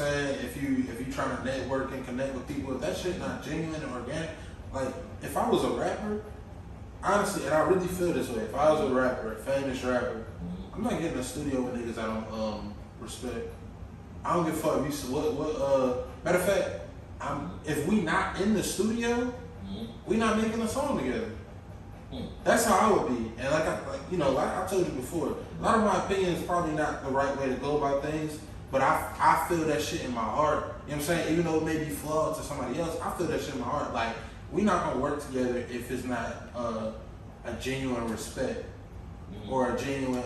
saying? If you trying to network and connect with people, if that shit not genuine and organic, like if I was a rapper, honestly, and I really feel this way, if I was a rapper, a famous rapper, I'm not getting in a studio with niggas I don't respect. I don't give a fuck if you matter of fact, if we not in the studio, we not making a song together. That's how I would be. And like I told you before, a lot of my opinion is probably not the right way to go about things, but I feel that shit in my heart. You know what I'm saying? Even though it may be flawed to somebody else, I feel that shit in my heart. Like, we not gonna work together if it's not a genuine respect or a genuine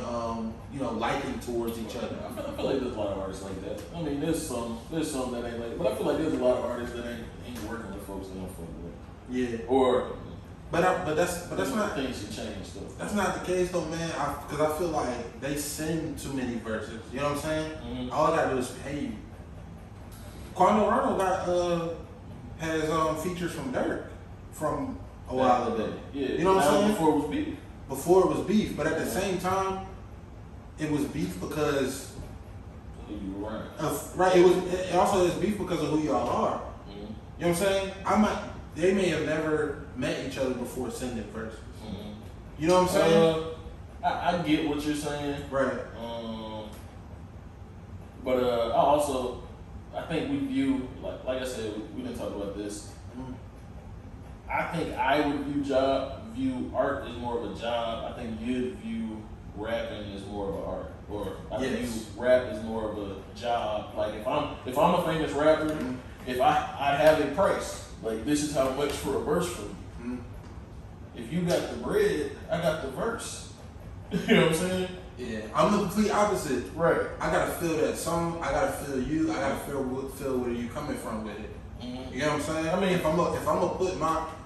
liking towards each other. I feel like there's a lot of artists like that. I mean, there's some that ain't like, but I feel like there's a lot of artists that ain't working with folks they don't fuck with. Yeah. Or but that's not things should change though. That's not the case though, man. Because I feel like they send too many verses. You know what I'm saying? All I gotta do is pay you. Quando Rondo has features from Dirk from a while ago. Yeah. You know what I'm saying? Before it was beef. Before it was beef, but at the same time, it was beef because You were right. right. It also is beef because of who y'all are. You know what I'm saying? They may have never met each other before sending verses. You know what I'm saying? I get what you're saying. Right. But I think we view, like I said, we didn't talk about this. I think I would view art as more of a job. I think you'd view rapping as more of an art. Or I view rap as more of a job. Like if I'm a famous rapper, if I have a price, like this is how much for a verse for me. If you got the bread, I got the verse. You know what I'm saying? Yeah, I'm the complete opposite. Right. I gotta feel that song. I gotta feel you. I gotta feel where you coming from with it. You know what I'm saying? I mean, if I'm gonna put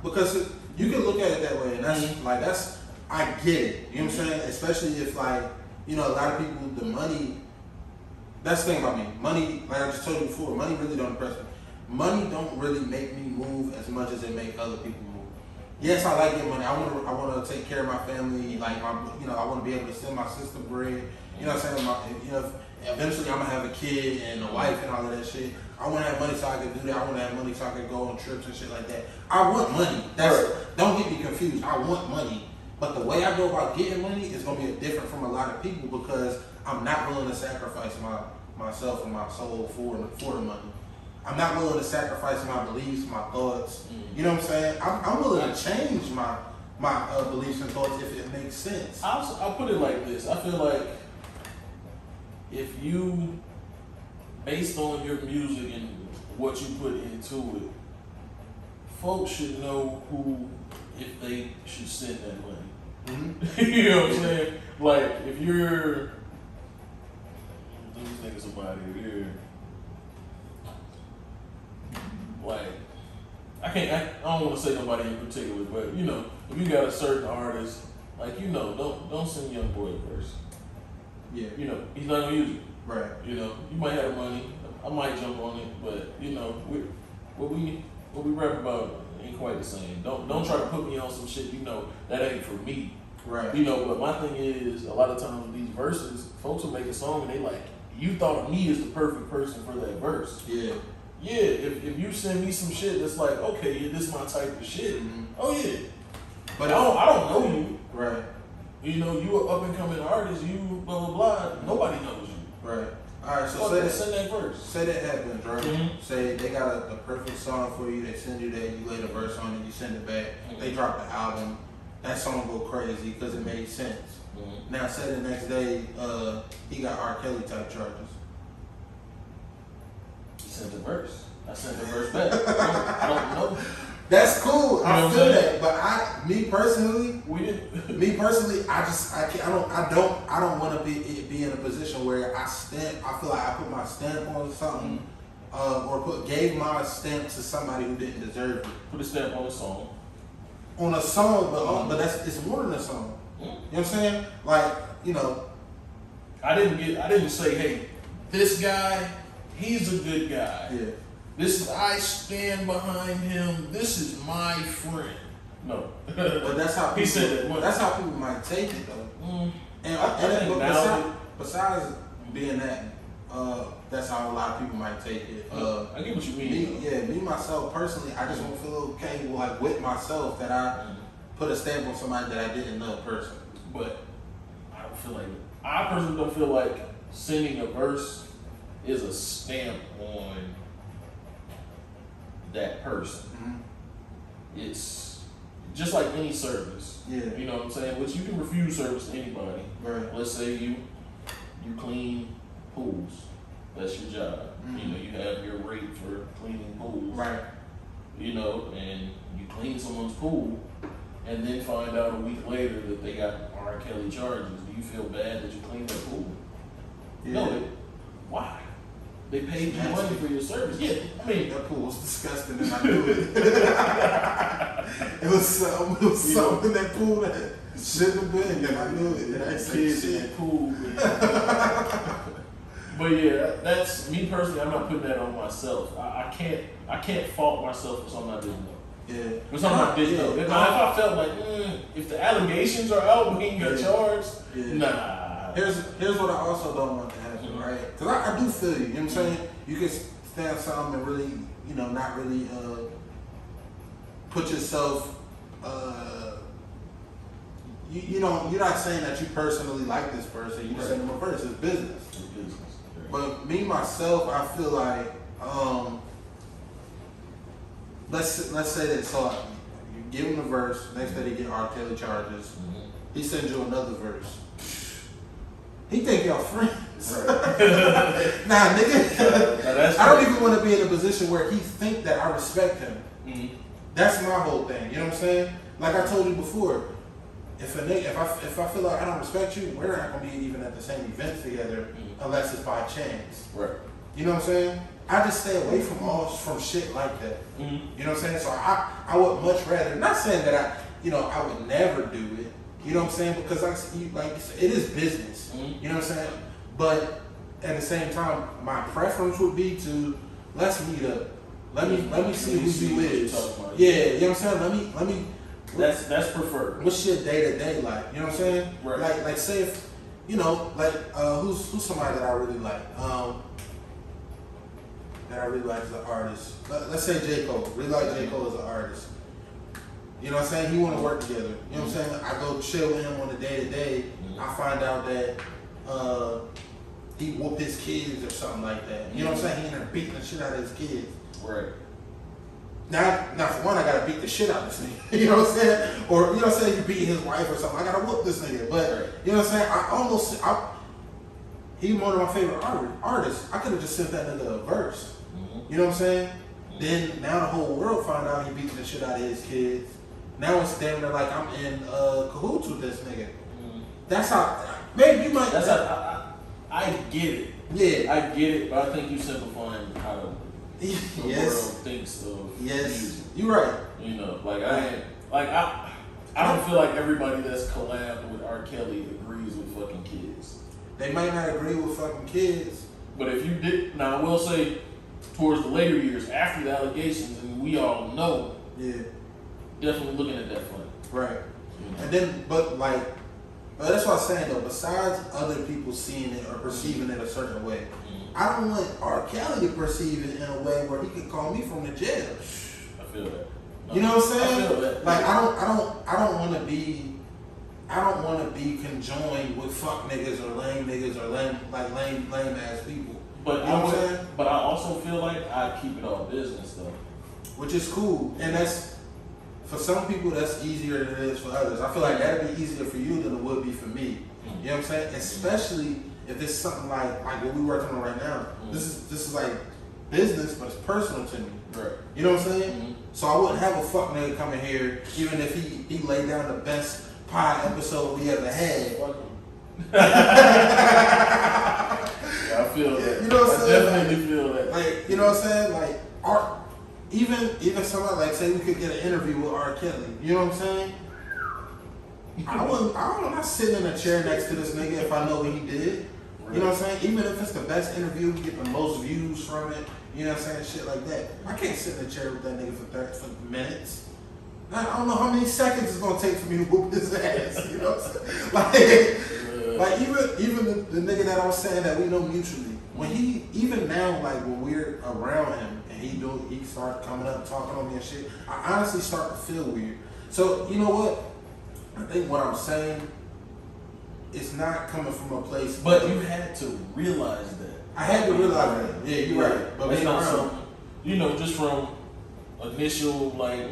because you can look at it that way, and that's I get it. You know what I'm saying? Especially if a lot of people, the money. That's the thing about me. Money, like I just told you before, money really don't impress me. Money don't really make me move as much as it make other people move. Yes, I like getting money. I want to take care of my family. Like I want to be able to send my sister bread. You know what I'm saying? Eventually I'm gonna have a kid and a wife and all of that shit. I want to have money so I can do that. I want to have money so I can go on trips and shit like that. I want money. Don't get me confused. I want money, but the way I go about getting money is gonna be different from a lot of people because I'm not willing to sacrifice myself and my soul for the money. I'm not willing to sacrifice my beliefs, my thoughts. You know what I'm saying? I'm willing to change my beliefs and thoughts if it makes sense. I'll put it like this. I feel like if you, based on your music and what you put into it, folks should know if they should send that money. You know what I'm saying? Like, if you're, these niggas about it here. Like, I don't want to say nobody in particular, but if you got a certain artist, like don't send Young Boy a verse. Yeah. He's not gonna use it. Right. You might have money, I might jump on it, but what we rap about ain't quite the same. Don't try to put me on some shit that ain't for me. Right. But my thing is, a lot of times with these verses, folks will make a song and they like, you thought of me as the perfect person for that verse. Yeah. Yeah, if you send me some shit that's like, okay, yeah, this is my type of shit. Oh yeah. But I don't know you. Right. You an up and coming artist, you blah blah blah. Nobody knows you. Right. Alright, so send that verse. Say that happens, right? Say they got the perfect song for you, they send you that, you lay the verse on it, you send it back, they drop the album, that song go crazy because it made sense. Now say the next day, he got R. Kelly type charges. He sent the verse. I sent the verse back. I don't know. That's cool. I feel that, but me personally, I don't want to be in a position where I feel like I put my stamp on something, or gave my stamp to somebody who didn't deserve it. Put a stamp on a song. On a song, but it's more than a song. You know what I'm saying? Like, I didn't say, hey, this guy, he's a good guy. Yeah. I stand behind him. This is my friend. No. But that's how he said that. That's how people might take it though. And Besides being that, that's how a lot of people might take it. I get what you mean. Me myself personally, I just don't feel okay with myself that I put a stamp on somebody that I didn't know personally. But I personally don't feel like sending a verse is a stamp on that person. Mm-hmm. It's just like any service. Yeah. You know what I'm saying? Which you can refuse service to anybody. Right. Let's say you clean pools. That's your job. Mm-hmm. You know, you have your rate for cleaning pools. Right. You know, and you clean someone's pool and then find out a week later that they got R. Kelly charges. Do you feel bad that you cleaned their pool? Yeah. No. Why? They paid you money for your service. Yeah, I mean, that pool was disgusting and I knew it. It was something in that pool that shouldn't have been, and I knew it. That kids in that pool. But yeah, that's me personally. I'm not putting that on myself. I can't fault myself for something I didn't know. Yeah. For something I didn't know. Now, if I felt like, if the allegations are out, we can get charged. Yeah. Nah. Here's what I also don't want to happen, right? Because I do feel you. You know what I'm saying? You can stand something and really, not really put yourself. You're not saying that you personally like this person. You just saying them a verse. It's business. It's business. But me myself, I feel like let's say that you give him a verse. Next day they get R. Kelly charges. Mm-hmm. He sends you another verse. He think y'all friends. Right. Nah, nigga. That's I don't even want to be in a position where he think that I respect him. Mm-hmm. That's my whole thing. You know what I'm saying? Like I told you before, if I feel like I don't respect you, we're not gonna be even at the same events together unless it's by chance. Right. You know what I'm saying? I just stay away from shit like that. Mm-hmm. You know what I'm saying? So I would much rather, not saying that I would never do it. You know what I'm saying? Because like you said, it is business. Mm-hmm. You know what I'm saying? But at the same time, my preference would be to let's meet up. Let me see who you is. Yeah, you know what I'm saying? Let me. That's preferred. What's your day to day like? You know what I'm saying? Right. Like say if who's somebody that I really like. That I really like as an artist. Let's say J. Cole. Really like J. Cole as an artist. You know what I'm saying? He want to work together. You know what I'm saying? I go chill with him on a day to day. I find out that he whooped his kids or something like that. You know what I'm saying? He ended up beating the shit out of his kids. Right. Now for one, I gotta beat the shit out of this nigga. You know what I'm saying? Or you know what I'm saying? He beating his wife or something. I gotta whoop this nigga. But you know what I'm saying? He's one of my favorite artists. I could have just sent that nigga a verse. You know what I'm saying? Then now the whole world find out he beating the shit out of his kids. Now it's damn near like I'm in cahoots with this nigga. That's how. Maybe you might. That's how I get it. Yeah, I get it, but I think you simplifying how the world thinks of music. You're right. You know, I don't feel like everybody that's collabed with R. Kelly agrees with fucking kids. They might not agree with fucking kids. But if you did, now I will say, towards the later years, after the allegations, and we all know, definitely looking at that front. Right. And then, but that's what I'm saying though, besides other people seeing it or perceiving it a certain way, I don't want R. Kelly to perceive it in a way where he could call me from the jail. I feel that. No, you know what I'm saying? I feel that. Like I don't want to be conjoined with fuck niggas or lame ass people. But you know what I'm saying? But I also feel like I keep it all business though. Which is cool, and that's for some people that's easier than it is for others. I feel like that'd be easier for you than it would be for me. You know what I'm saying? Especially if it's something like what we working on right now. This is like business, but it's personal to me. Right. You know what I'm saying? So I wouldn't have a fuck nigga coming here, even if he laid down the best pie episode we ever had. I feel that. You know what I'm saying? I definitely feel that. Like, you know what I'm saying? Like, even somebody like say we could get an interview with R. Kelly. You know what I'm saying? I'm not sitting in a chair next to this nigga if I know what he did. You know what I'm saying? Even if it's the best interview, we get the most views from it. You know what I'm saying? Shit like that. I can't sit in a chair with that nigga for minutes. I don't know how many seconds it's gonna take for me to whoop his ass. You know what I'm saying? Like even the nigga that I was saying that we know mutually. when he, even now, like when we're around him and he start coming up talking on me and shit, I honestly start to feel weird. So you know what? I think what I'm saying, it's not coming from a place. But you had to realize that. I had to realize that. Yeah, you're right. But that's being not around, something, you know, just from initial, like,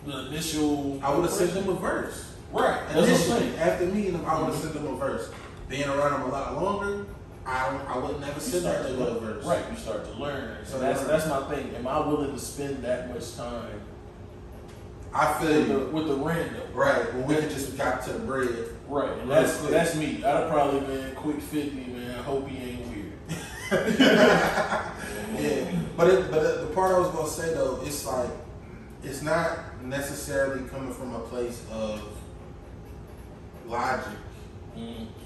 the initial. I would have sent him a verse. Right. That's what I'm Initially, saying. after meeting him, I would have sent him a verse. Being around him a lot longer, I would never You send start that to nigga a learn. verse. Right, you start to learn. So that's my thing. Am I willing to spend that much time I feel you. with the random? Right, when we just got to the bread. Right, and Real that's quick. that's me. I'd have probably been quick 50, man. I hope he ain't weird. Yeah, but the part I was gonna say though, it's like it's not necessarily coming from a place of logic.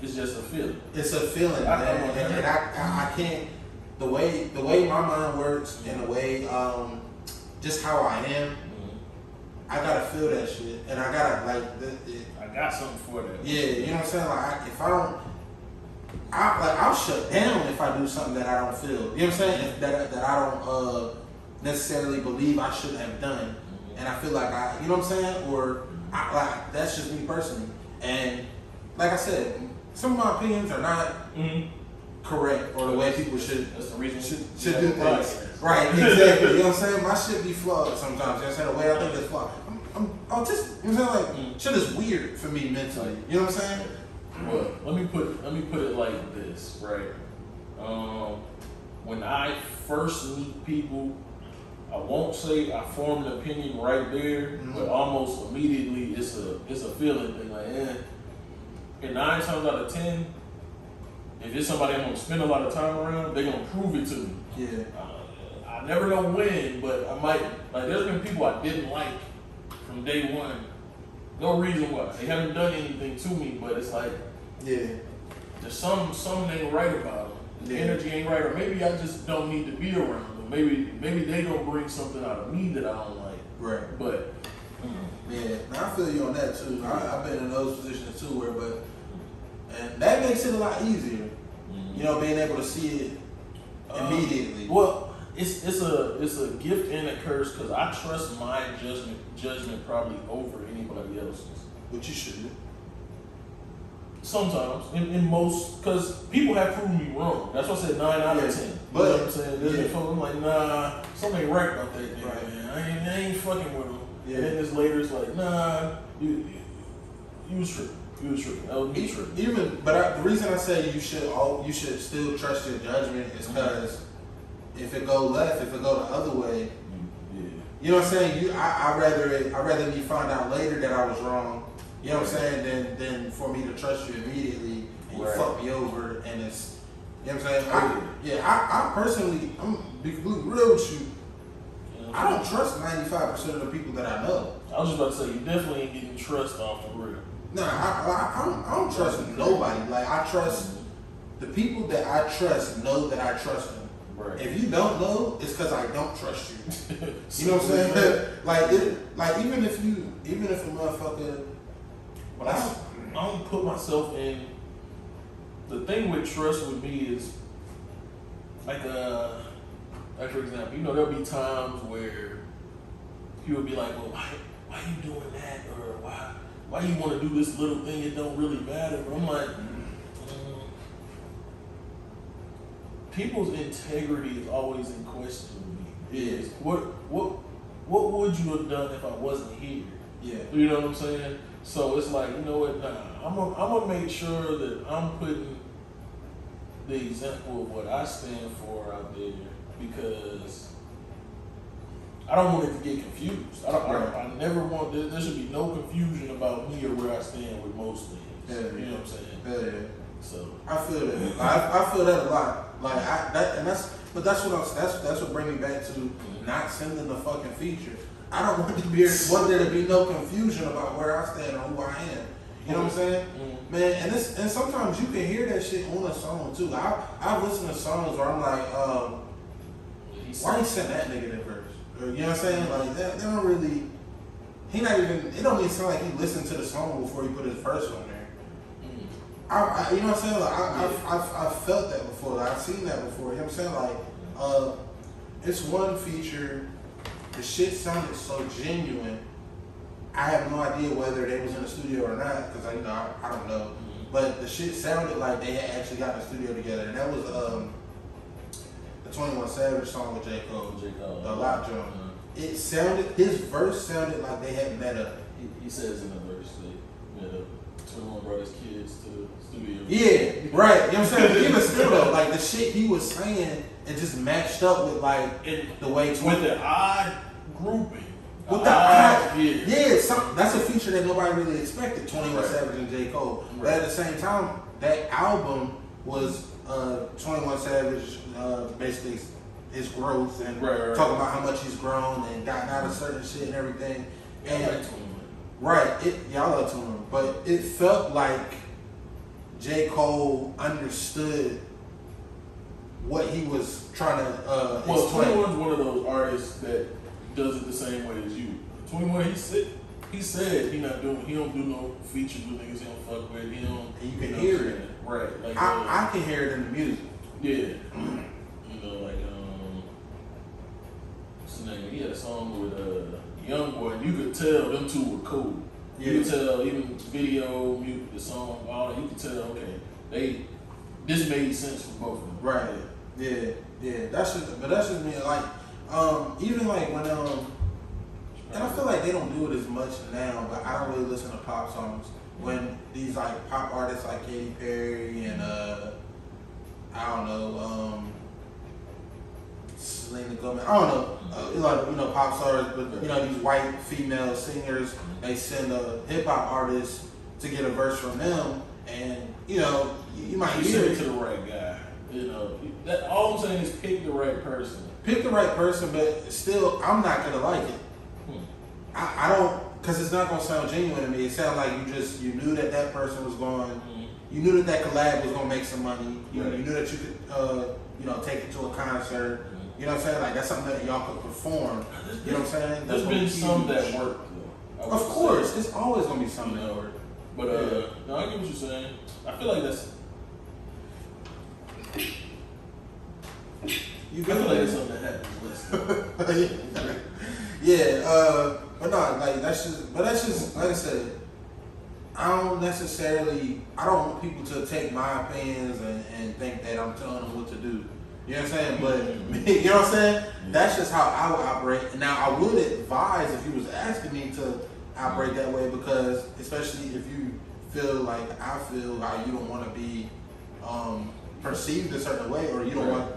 It's just a feeling. It's a feeling, I man, know. and I can't. The way my mind works, and the way just how I am, I gotta feel that shit, and I gotta like. I got something for that. Yeah, you know what I'm saying? Like, if I don't, I'll shut down if I do something that I don't feel. You know what I'm saying? If that I don't necessarily believe I should have done, and I feel like you know what I'm saying? Or like that's just me personally. And like I said, some of my opinions are not correct or the way people should. That's the reason Should do things. Right, exactly. You know what I'm saying? My shit be flawed sometimes. You know what I'm saying? The way I think it's flawed. I'm autistic. You know what I'm saying? Like, shit is weird for me mentally. You know what I'm saying? Well, let me put it like this, right? When I first meet people, I won't say I form an opinion right there, but almost immediately it's a feeling thing. Like, and 9 times out of 10, if it's somebody I'm gonna spend a lot of time around, they're gonna prove it to me. Yeah. I never know when, but I might. Like, there's been people I didn't like from day one. No reason why. They haven't done anything to me, but it's like, Yeah. there's something ain't right about them. The Yeah. energy ain't right, or maybe I just don't need to be around them. Maybe they gonna bring something out of me that I don't like. Right. But Yeah. Now, I feel you on that too. I've been in those positions too, and that makes it a lot easier. You know, being able to see it immediately. Well, it's a gift and a curse because I trust my judgment probably over anybody else's. Which you should. Sometimes, in most, because people have proven me wrong. That's why I said 9 out of 10. But- you know what I'm saying? There's yeah. been folks I'm like, nah, something ain't right about that nigga, Right. man. I ain't fucking with him. Yeah. And then this later, it's like, nah, you was tripping. You was tripping. That was me tripping. The reason I say you should still trust your judgment is because if it go left, if it go the other way, Yeah. you know what I'm saying? I rather me find out later that I was wrong. You know what I'm saying? Than for me to trust you immediately and you Right. fuck me over and it's, you know what I'm saying? I personally, I'm be completely real with you. You know, I don't trust 95% of the people that I know. I was just about to say, you definitely ain't getting trust off the real. Nah, I don't trust nobody. Like, I trust the people that I trust know that I trust them. Right. If you don't know, it's because I don't trust you. You know what I'm saying? like even if a motherfucker, But I don't put myself in. The thing with trust with me is like for example, you know, there'll be times where people be like, well, why you doing that, or why you want to do this little thing? It don't really matter. But I'm like, people's integrity is always in question with me. Is what would you have done if I wasn't here? yeah, You know what I'm saying? So it's like, you know what, nah, I'm gonna make sure that I'm putting the example of what I stand for out there, because I don't want it to get confused. I never want, there should be no confusion about me or where I stand with most things. Yeah. You know what I'm saying? yeah. So I feel that. I feel that a lot. Like that's what brings me back to not sending the fucking feature. I don't want there to be no confusion about where I stand or who I am. You know what I'm saying? Man, and sometimes you can hear that shit on a song too. I've listened to songs where I'm like, why you send that nigga that verse? Or, you know what I'm saying? Like that, they don't really. He not even. It don't even sound like he listened to the song before he put his verse on there. You know what I'm saying? Like, I've felt that before. Like, I've seen that before. You know what I'm saying? Like, it's one feature. The shit sounded so genuine. I have no idea whether they was in the studio or not, because I don't know. But the shit sounded like they had actually got in the studio together, and that was the 21 Savage song with J. Cole, the Lock Joint. It sounded, his verse sounded like they had met up. He says in the verse that met up 21 brothers, kids to the studio. Yeah, right. You know what I'm saying? But even still though, like the shit he was saying, it just matched up with like the way with the odd grouping. With the that's a feature that nobody really expected. 21 Savage and J. Cole. Right. But at the same time, that album was 21 Savage basically his growth and talking about how much he's grown and gotten out of certain shit and everything. And y'all love 21, but it felt like J. Cole understood what he was trying to explain. 21's one of those artists that does it the same way as you. 21, he said he don't do no features with niggas he don't fuck with. He don't. And you can hear it, right? Like I can hear it in the music. Yeah, you know, like what's the name? He had a song with YoungBoy. You could tell them two were cool. Yeah. You could tell even video, music, the song, all that. You could tell this made sense for both of them. Right. Yeah. That's just me. Like. Even like when and I feel like they don't do it as much now, but I don't really listen to pop songs. When these like pop artists like Katy Perry and I don't know, Selena Gomez, I don't know, like pop stars, but these white female singers, they send a hip hop artist to get a verse from them, and you might hear it to the right guy. That all I'm saying is pick the right person. Pick the right person, but still, I'm not gonna like it. I don't, because it's not gonna sound genuine to me. It sounds like you knew that person was going, you knew that collab was gonna make some money. You knew that you could, take it to a concert. You know what I'm saying? Like that's something that y'all could perform. You know what I'm saying? There's been some that work though. Of course, it's always gonna be some that work. But no, I get what you're saying. I feel like that's. I feel like it's something that happens. But no, like that's just like I said. I don't want people to take my opinions and think that I'm telling them what to do. You know what I'm saying? But you know what I'm saying? That's just how I would operate. Now I would advise if you was asking me to operate that way, because especially if you feel like I feel how you don't want to be perceived a certain way, or you don't want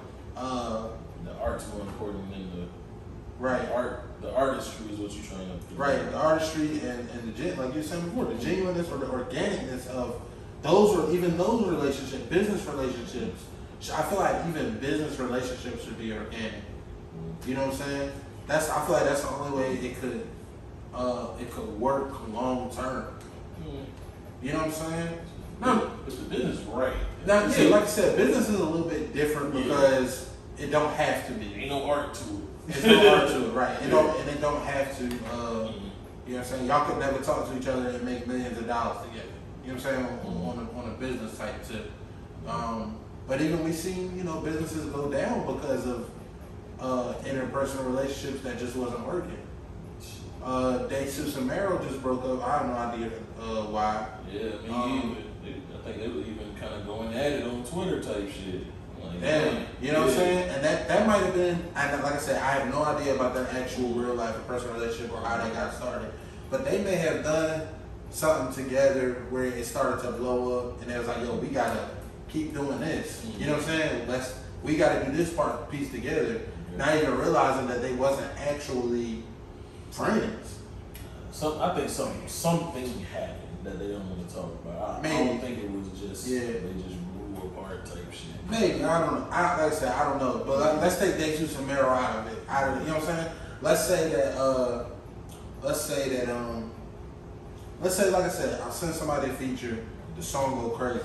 the art's more important than the artistry is what you're trying to do. Right, the artistry and like you were saying before, the genuineness or the organicness of those relationships, business relationships. I feel like even business relationships should be organic. You know what I'm saying? I feel like that's the only way it could work long term. You know what I'm saying? No, but the business is right. Now, like I said, business is a little bit different because it don't have to be. Ain't no art to it. There's no art to it, right? It don't have to. You know what I'm saying? Y'all could never talk to each other and make millions of dollars together. You know what I'm saying? On a business type tip. But even we've seen businesses go down because of interpersonal relationships that just wasn't working. DeSuze and Mero just broke up. I have no idea why. Yeah, I think they were even kind of going at it on Twitter type shit. You know what I'm saying? And that might have been, and like I said, I have no idea about their actual real life or personal relationship or how they got started. But they may have done something together where it started to blow up, and they was like, yo, we gotta keep doing this. You know what I'm saying? We gotta do this piece together. Not even realizing that they wasn't actually friends. I think something happened that they don't want to talk about. I don't think it was just they just grew apart type shit. Maybe, I don't know. Like I said, I don't know. But let's take DeSuze and Mero out of it. You know what I'm saying? Let's say, like I said, I'll send somebody a feature, the song go crazy.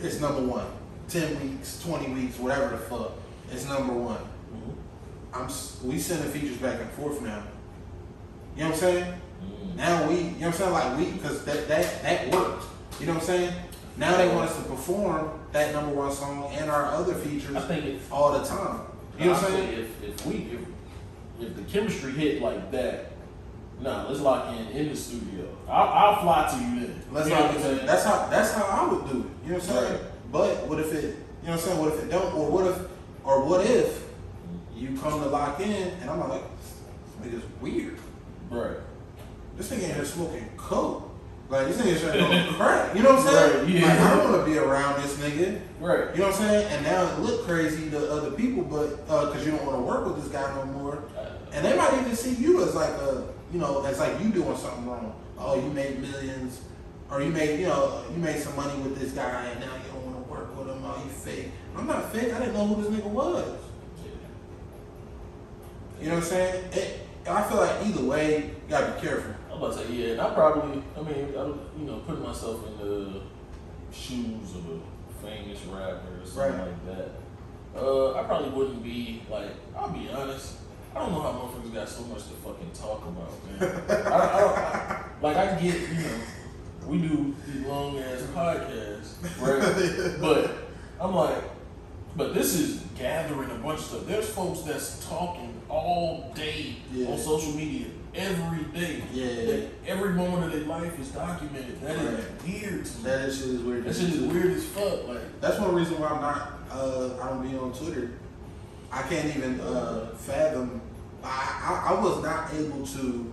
It's number one. 10 weeks, 20 weeks, whatever the fuck. It's number one. We sending features back and forth now. You know what I'm saying? Now you know what I'm saying? Like because that worked. You know what I'm saying? Now they want us to perform that #1 song and our other features I think all the time. You know what I'm saying? If the chemistry hit like that, nah, let's lock in the studio. I'll fly to you then. Let's You know not. what I'm saying? That's how I would do it. You know what I'm saying? Right. But what if it? You know what I'm saying? What if it don't? Or what if you come to lock in and I'm like, this nigga's weird. Right. This nigga in here smoking coke. Like this nigga's doing crack. You know what I'm saying? Right, yeah. Like I don't want to be around this nigga. Right. You know what I'm saying? And now it look crazy to other people, but because you don't want to work with this guy no more. And they might even see you as like as like you doing something wrong. Oh, you made millions, or you made some money with this guy, and now you don't want to work with him. Oh, you fake. I'm not fake. I didn't know who this nigga was. You know what I'm saying? I feel like either way, you gotta be careful. I'm about to say, yeah, and I'm putting myself in the shoes of a famous rapper or something Right. like that. I probably wouldn't be like, I'll be honest, I don't know how motherfuckers got so much to fucking talk about, man. I get, we do these long ass podcasts, right? But I'm like, but this is gathering a bunch of stuff. There's folks that's talking all day on social media, every day. Yeah. Every moment of their life is documented. That is weird to me. That shit is weird. That shit is weird as fuck. Like, that's one reason why I'm not. I don't be on Twitter. I can't even fathom. I was not able to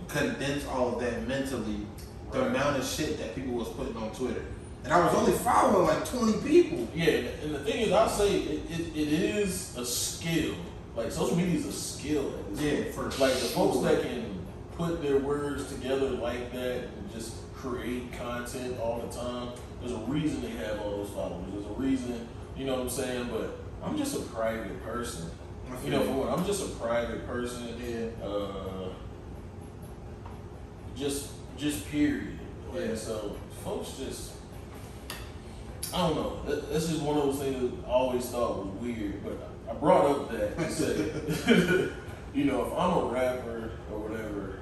condense all of that mentally. The amount of shit that people was putting on Twitter, and I was only following like 20 people. Yeah, and the thing is, I'll say it is a skill. Like social media is a skill. At this point. For like the sure. folks that can put their words together like that and just create content all the time. There's a reason they have all those followers. There's a reason, you know what I'm saying? But I'm just a private person. You know, for what? I'm just a private person. Yeah. Just period. Yeah. And so folks just, I don't know. That's just one of those things that I always thought was weird. But I brought up that to say, if I'm a rapper or whatever,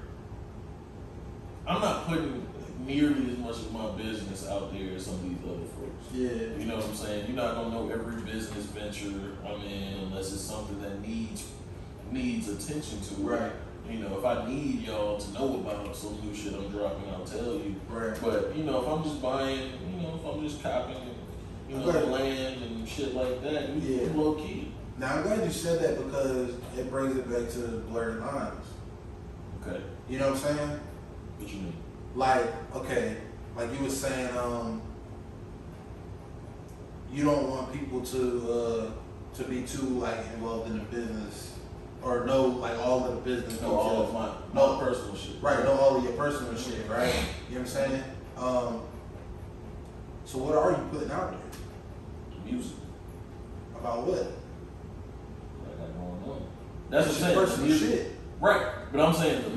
I'm not putting nearly as much of my business out there as some of these other folks. Yeah. You know what I'm saying? You're not gonna know every business venture I'm in unless it's something that needs attention to. Right. If I need y'all to know about some new shit I'm dropping, I'll tell you. Right. But if I'm just buying, if I'm just copying, land and shit like that, you low key. Now I'm glad you said that because it brings it back to the blurred lines. Okay. You know what I'm saying? What you mean? Like, okay, like you were saying, you don't want people to be too like involved in the business or know like all of the business. Know all of my personal shit. Right, know all of your personal shit, right? You know what I'm saying? So what are you putting out there? Music. About what? What I got going on. That's what I'm saying. Personal Music. shit. Right. But I'm saying the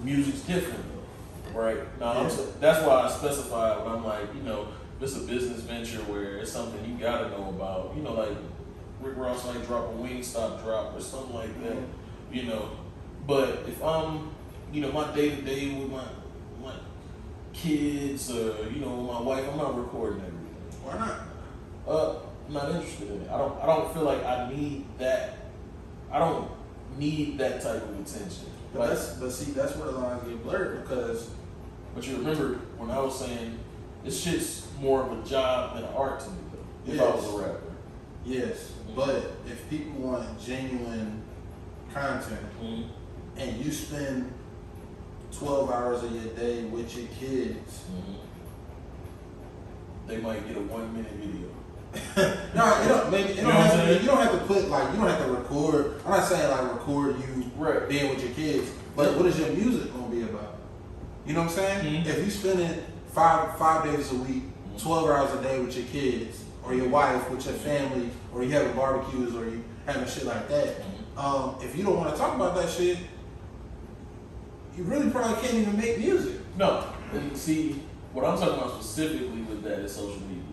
music's different though. Right? Now that's why I specify when I'm like, if it's a business venture where it's something you gotta know about, like Rick Ross might drop a Wingstop drop or something like that, But if I'm, my day to day with my kids or, my wife, I'm not recording everything. Why not? I'm not interested in it. I don't feel like I need that. I don't need that type of attention. But that's where the lines get blurred because. But you remember when I was saying this shit's more of a job than an art to me though. If I was a rapper. Yes, but if people want genuine content and you spend 12 hours of your day with your kids, they might get a 1 minute video. No, you don't have to put you don't have to record. I'm not saying record you being with your kids, but what is your music gonna be about? You know what I'm saying? If you spending five days a week, 12 hours a day with your kids or your wife, with your family, or you having barbecues or you having shit like that, if you don't want to talk about that shit, you really probably can't even make music. No, and see what I'm talking about specifically with that is social media.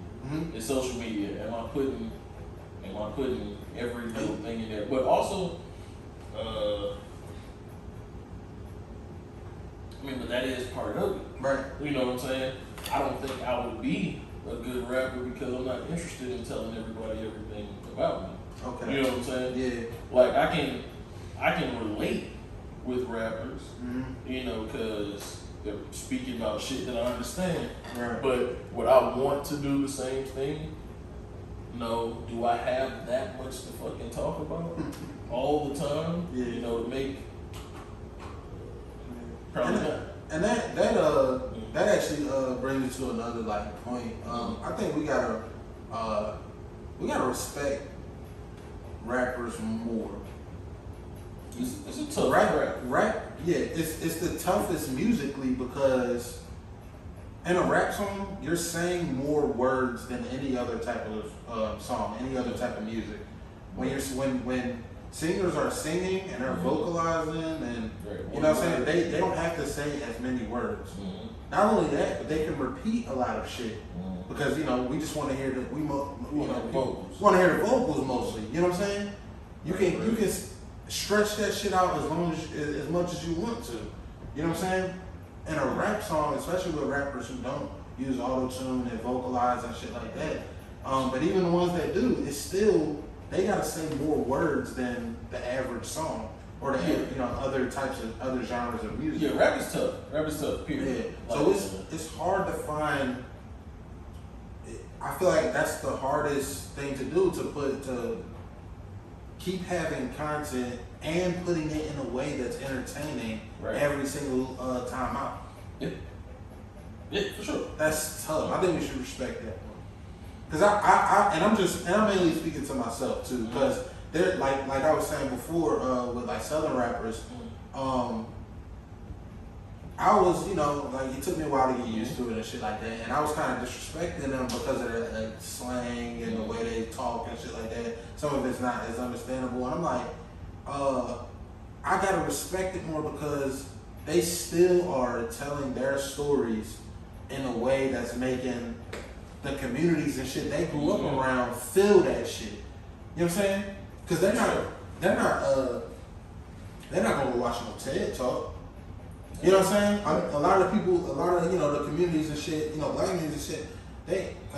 It's social media. Am I putting every little thing in there? But also, but that is part of it. Right. You know what I'm saying? I don't think I would be a good rapper because I'm not interested in telling everybody everything about me. Okay. You know what I'm saying? Yeah. Like I can relate with rappers, Mm-hmm. you know, because they're speaking about shit that I understand. Right. But would I want to do the same thing? No. Do I have that much to fucking talk about all the time? Yeah. You know, to make probably not. And that actually brings me to another like point. I think we gotta respect rappers more. It's a tough rap. Yeah, it's the toughest musically because in a rap song you're saying more words than any other type of song, any other type of music. When singers are singing and they're vocalizing and you know what I'm saying, they don't have to say as many words. Not only that, but they can repeat a lot of shit because you know we just want to hear vocals. Want to hear the vocals mostly. You know what I'm saying? You can stretch that shit out as much as you want to. You know what I'm saying? In a rap song, especially with rappers who don't use auto-tune and vocalize and shit like that. But even the ones that do, it's still they gotta say more words than the average song or the other genres of music. Yeah, rap is tough. Rap is tough. Period. Yeah. So it's hard to find. I feel like that's the hardest thing to do to keep having content and putting it in a way that's entertaining every single time out. Yeah, for sure. That's tough. I think we should respect that. Cause I'm mainly speaking to myself too. Cause they're like I was saying before with like Southern rappers, I was like it took me a while to get used to it and shit like that, and I was kind of disrespecting them because of their like slang and the way they talk and shit like that. Some of it's not as understandable, and I'm like, I gotta respect it more because they still are telling their stories in a way that's making the communities and shit they grew up around feel that shit. You know what I'm saying? Because they're not gonna watch no TED Talk. You know what I'm saying? A lot of the communities and shit, black communities and shit,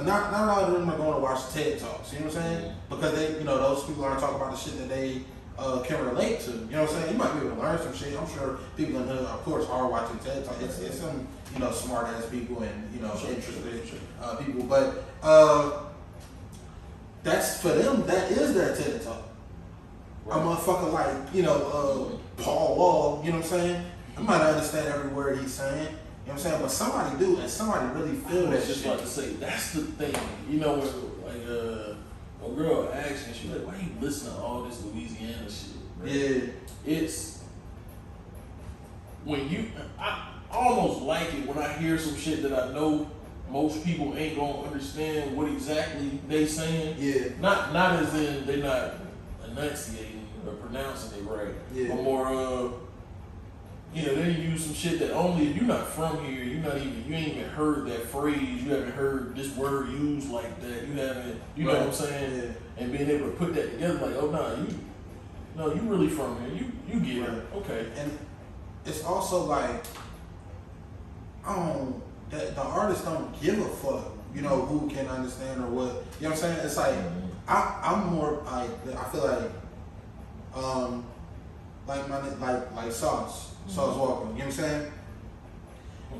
not a lot of them are going to watch TED Talks. You know what I'm saying? Because those people aren't talking about the shit that they can relate to. You know what I'm saying? You might be able to learn some shit. I'm sure people in the hood, of course, are watching TED Talks. It's some smart ass people and interested people, but that's for them. That is their TED Talk. A motherfucker like Paul Wall. You know what I'm saying? I might not understand every word he's saying. You know what I'm saying? But somebody do, and somebody really feel that shit. I was just about to say, that's the thing. When like a girl asks me, she's like, why you listen to all this Louisiana shit? Right? Yeah. It's I almost like it when I hear some shit that I know most people ain't gonna understand what exactly they saying. Yeah. Not as in they not enunciating or pronouncing it right. Yeah. But more they use some shit that only if you're not from here, you ain't even heard that phrase, you haven't heard this word used like that, you haven't, know what I'm saying? Yeah. And being able to put that together, like, oh no, you really from here, you get it, okay. And it's also like, the artists don't give a fuck, who can understand or what, you know what I'm saying? It's like, I'm more like, I feel like Sauce Walker, you know what I'm saying?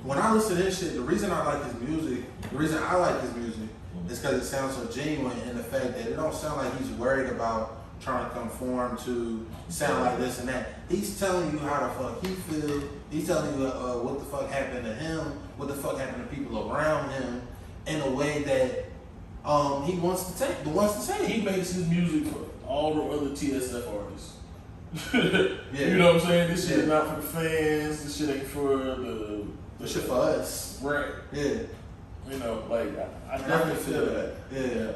When I listen to his shit, the reason I like his music is because it sounds so genuine in the fact that it don't sound like he's worried about trying to conform to sound like this and that. He's telling you how the fuck he feel. He's telling you what the fuck happened to him, what the fuck happened to people around him, in a way that he wants to say. He makes his music for all the other TSF artists. Yeah. You know what I'm saying? This shit is not for the fans. This shit ain't for the This shit for us. Right. Yeah. Like I definitely feel that. Yeah.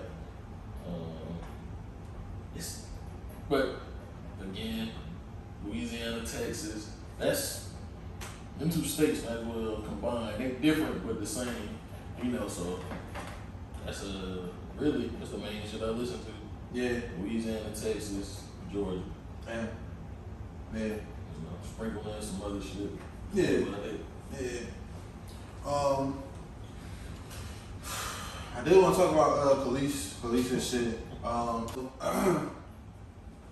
But again, Louisiana, Texas, that's them two states might as well combine. They're different but the same. So that's really that's the main shit I listen to. Yeah. Louisiana, Texas, Georgia. Yeah. Yeah. Sprinkle in some other shit. Yeah. Yeah. I did want to talk about Khalees and shit.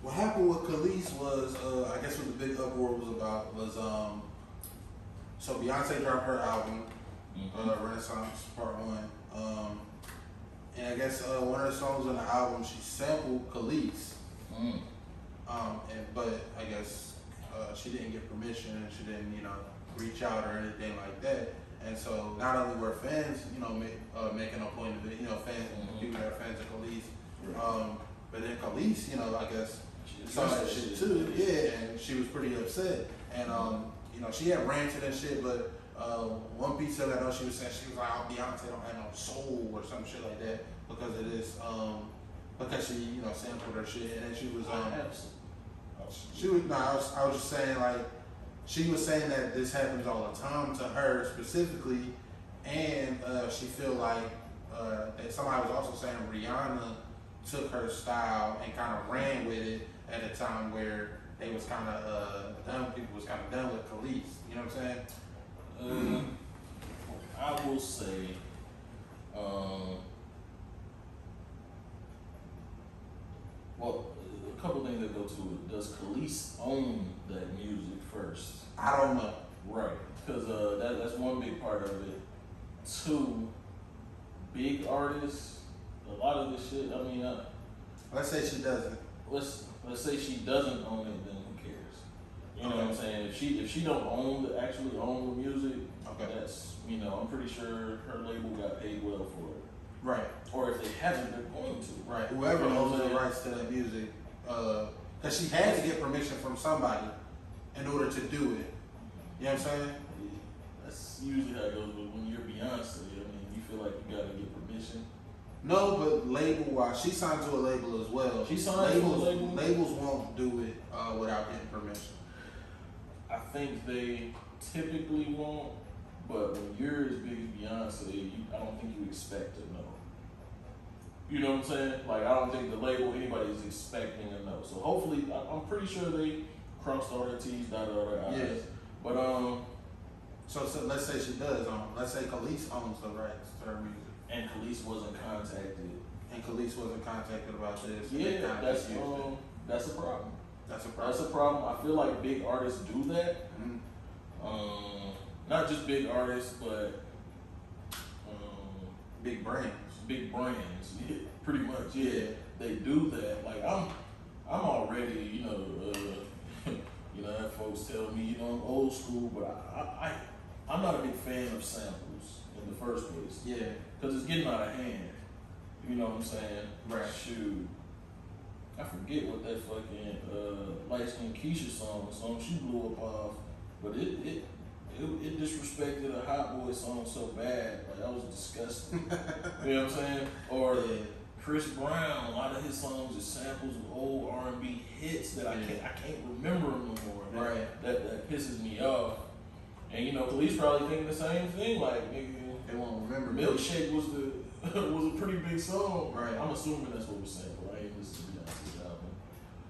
What happened with Khalees was, I guess what the big uproar was about was, so Beyonce dropped her album, Renaissance Part 1. And I guess one of the songs on the album, she sampled Khalees. But I guess she didn't get permission and she didn't, reach out or anything like that. And so not only were fans, making a point of it, fans, people that are fans of Khalees, but then Khalees, I guess, saw that shit too, yeah, and she was pretty upset. And, she had ranted and shit, but one piece of that, she was saying, she was like, oh, Beyonce don't have no soul or some shit like that because of this, because she, sampled her shit. And then she was, I was just saying, like, she was saying that this happens all the time to her specifically, and she feel like that somebody was also saying Rihanna took her style and kind of ran with it at a time where they was kind of done. People was kind of done with Khalees. You know what I'm saying? I will say, well, a couple things that go to it. Does Khalees own that music first? I don't know. Right, because that's one big part of it. Two, big artists, a lot of this shit. I mean, let's say she doesn't. Let's say she doesn't own it, then who cares? You know what I'm saying? If she don't actually own the music, that's I'm pretty sure her label got paid well for it. Right. Or if they haven't, they're going to. Right. Whoever owns the rights to that music, because she had to get permission from somebody in order to do it. You know what I'm saying? Yeah, that's usually how it goes. But when you're Beyonce, you feel like you gotta get permission. No, but label-wise, she signed to a label as well. She signed to a label? Labels won't do it without getting permission. I think they typically won't, but when you're as big as Beyonce, I don't think you expect to know. You know what I'm saying? Like, I don't think the label, anybody is expecting to know. So hopefully, I'm pretty sure they crossed all their T's, dotted all their I's. Yeah. But, So let's say she does own. Let's say Khalees owns the rights to her music. And Khalees wasn't contacted. And Khalees wasn't contacted about this. Yeah, that's a problem. That's a problem. That's a problem. I feel like big artists do that. Not just big artists, but big brands. Big brands, yeah, pretty much. Yeah, they do that. Like I'm already, I have folks tell me, I'm old school, but I'm not a big fan of samples in the first place. Yeah. Because it's getting out of hand. You know what I'm saying? Right. Shoot. I forget what that fucking light skinned Keisha song she blew up off, but it disrespected a Hot Boy song so bad, like that was disgusting. You know what I'm saying? Or Chris Brown, a lot of his songs are samples of old R&B hits that I can't remember them no more. Right. That pisses me off. And Khalees probably thinking the same thing, like nigga, they won't remember. Milkshake was a pretty big song. Right. I'm assuming that's what was sampled. I ain't listened to Beyonce's album.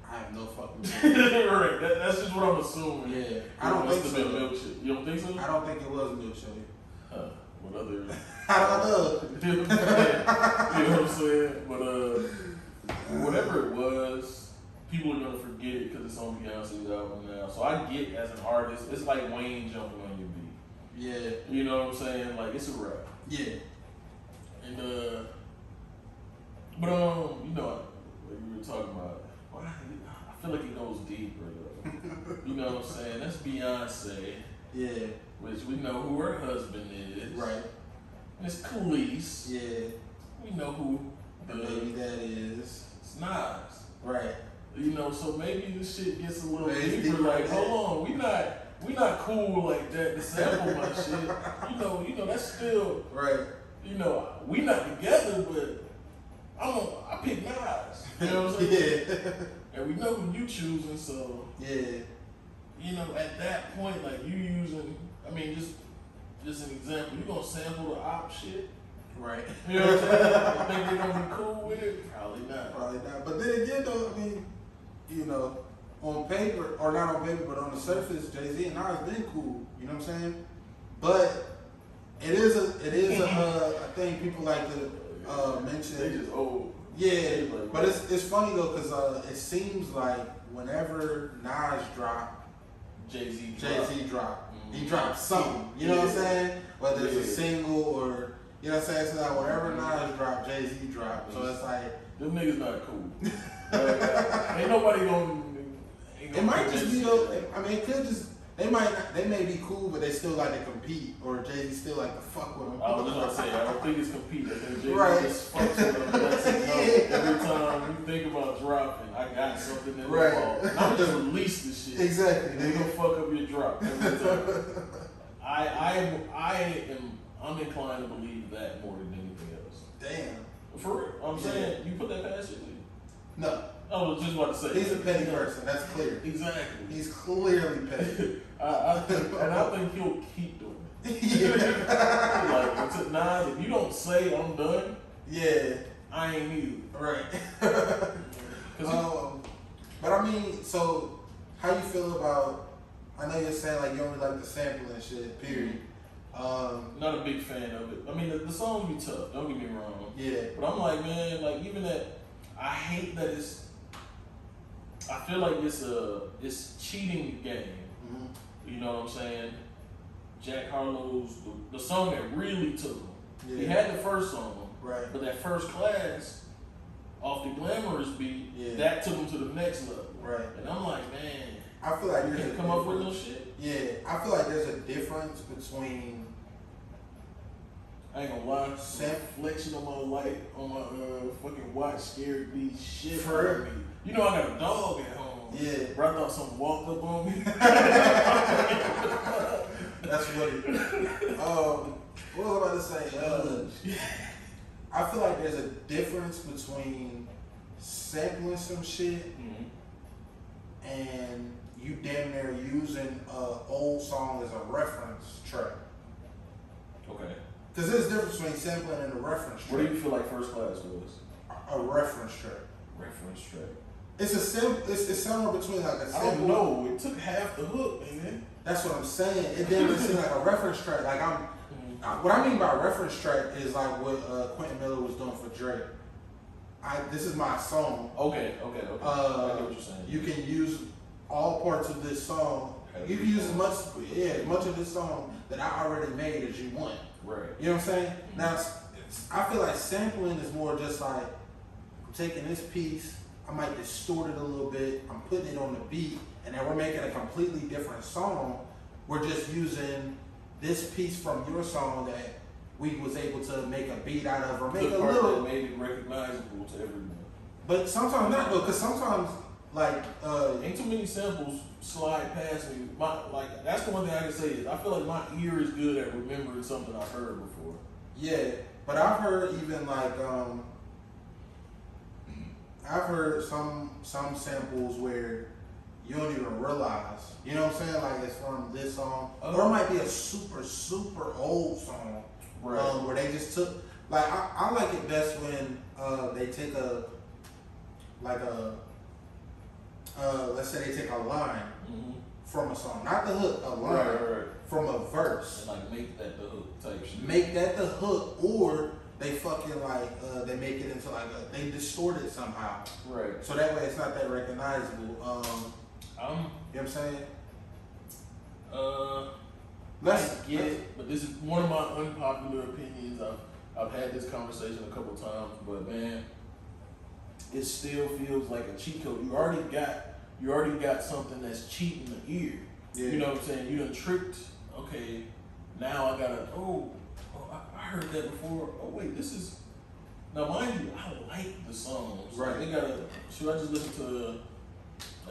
I have no fucking clue. Right. That's just what I'm assuming. Yeah. I don't think so. Milkshake. You don't think so? I don't think it was Milkshake. Huh. What other? I don't know. You know what I'm saying? But whatever it was, people are gonna forget it because it's on Beyonce's album now. So I get as an artist, it's like Wayne jumping on your beat. Yeah. You know what I'm saying? Like it's a rap. Yeah. And but like we were talking about, I feel like it goes deeper though. You know what I'm saying? That's Beyonce. Yeah. Which we know who her husband is. Right. And it's Khalees. Yeah. We know who the baby that is. It's Nas. Right. So maybe this shit gets a little deeper. Like, hold on, we not cool like that to sample my shit. That's still right. We not together, but I pick Nas. You know what I'm saying? Yeah. And we know who you choosing, so yeah. At that point, like you using, just an example, you gonna sample the op shit. Right. You know what I'm saying? I think they're gonna be cool with it? Probably not. But then again though, on paper, or not on paper, but on the surface, Jay-Z and Nas been cool. You know what I'm saying? But it is a thing people like to mention. They just old. Yeah, but it's funny though because it seems like whenever Nas dropped, Jay-Z dropped. He dropped something. You know what I'm saying? Whether it's a single or you know what I'm saying. So like whenever Nas dropped, Jay-Z dropped. So it's like them niggas not cool. Ain't nobody gonna. It might just be though. I mean, it could just. They might not, they may be cool, but they still like to compete, or Jay-Z still like to fuck with them. I was just gonna say, I don't think it's compete. I think Jay-Z Right. just fucks with them. That's enough. Every time you think about dropping, I got something in the ball. And I'm just release this shit. Exactly. They gonna fuck up your drop every time. I'm inclined to believe that more than anything else. Damn. For real. I'm saying, you put that past you. No. I was just about to say. He's a petty person. That's clear. Exactly. He's clearly petty. I think he'll keep doing it. Yeah. Like, until Nas, if you don't say I'm done, Yeah. I ain't either. Right. But I mean, so how you feel about? I know you're saying like you only like the sample and shit. Period. Not a big fan of it. I mean, the song be tough. Don't get me wrong. Yeah. But I'm like, man, like even that. I hate that it's. I feel like it's cheating the game. Mm-hmm. You know what I'm saying? Jack Harlow's the song that really took him. Yeah. He had the first song, Right. but that first class off the glamorous beat, Yeah. that took him to the next level. Right. And I'm like, man, I feel like you there's can't a come up with no difference. shit. Yeah, I feel like there's a difference between. I ain't gonna lie, Sam- reflection on my light on my fucking watch scared me shit For out of real? me. You know I got a dog at home. Yeah. Bro, I thought something walked up on me. That's funny. What was I about to say? I feel like there's a difference between sampling some shit and you damn near using an old song as a reference track. Okay. Because there's a difference between sampling and a reference What do track. you feel like First Class was? A reference track. Reference track. It's a it's somewhere between like a I sample. don't know. It took half the hook, man. That's what I'm saying. It didn't seem like a reference track. Like what I mean by reference track is like what Quentin Miller was doing for Drake. This is my song. Okay. I get what you're saying. You can use all parts of this song. You can use as much of this song that I already made as you want. Right. You know what I'm saying? Now, I feel like sampling is more just like I'm taking this piece, I might distort it a little bit, I'm putting it on the beat, and then we're making a completely different song. We're just using this piece from your song that we was able to make a beat out of, or make The a part little. that made it recognizable to everyone. But sometimes not though, because sometimes like Ain't too many samples slide past me. That's the one thing I can say is I feel like my ear is good at remembering something I've heard before. yeah, but I've heard even like I've heard some samples where you don't even realize, you know what I'm saying? Like it's from this song, or it might be a super old song, Right. where they just took. Like I like it best when they take let's say they take a line from a song, not the hook, a line Right. from a verse. And like make that the hook type shit. Make that the hook, or they fucking like they make it into like they distort it somehow, Right. so that way it's not that recognizable. You know what I'm saying? I get it, but this is one of my unpopular opinions. I've had this conversation a couple times, but man, it still feels like a cheat code. You already got something that's cheating the ear. Yeah. You know what I'm saying? You done tricked. Okay, now I gotta. I heard that before. Oh wait, this is. Now mind you, I like the songs. Right. They gotta. Should I just listen to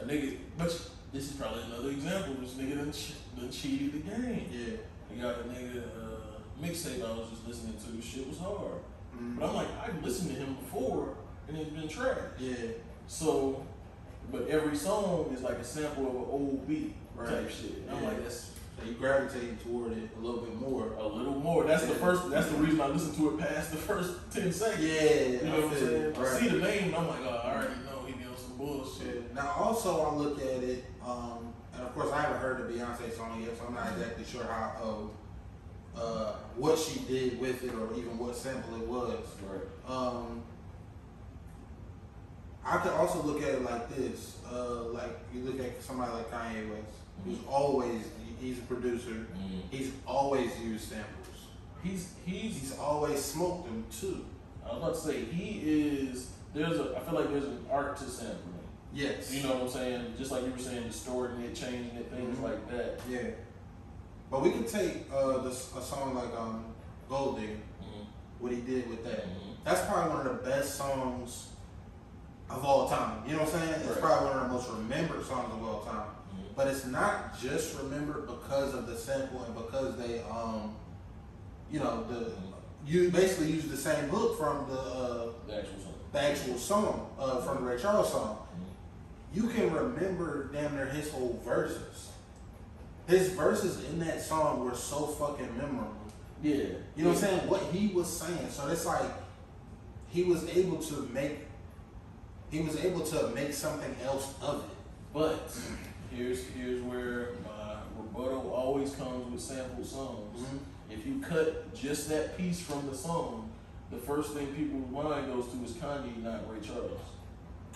a nigga? But this is probably another example. This nigga done cheated the game. Yeah. They got a nigga mixtape I was just listening to. This shit was hard. Mm-hmm. But I'm like, I've listened to him before, and it's been trash. Yeah. So, but every song is like a sample of an old beat type shit. And I'm Yeah. like, that's So you gravitate toward it a little bit more. a little more. That's the first. That's the reason I listened to it past the first 10 seconds. Yeah. You know what I'm saying? I Right. see the name, and I'm like, oh, I already know he be on some bullshit. Now, also, I look at it, and of course, I haven't heard the Beyonce song yet, so I'm not exactly sure how what she did with it or even what sample it was. Right. I could also look at it like this. Like you look at somebody like Kanye West, who's always he's a producer. He's always used samples. He's always smoked them too. I was about to say I feel like there's an art to sampling. Yes. You know what I'm saying? Just like you were saying, distorting it, changing it, things like that. Yeah. But we could take a song like Gold Digger, what he did with that. That's probably one of the best songs of all time. You know what I'm saying? It's Right. probably one of the most remembered songs of all time. But it's not just remembered because of the sample and because they, you basically use the same hook from the actual song from the Ray Charles song. You can remember damn near his whole verses. His verses in that song were so fucking memorable. Yeah. You know what I'm saying? What he was saying. So it's like he was able to make something else of it. But here's where my rebuttal always comes with sample songs. If you cut just that piece from the song, the first thing people's mind goes to is Kanye, not Ray Charles.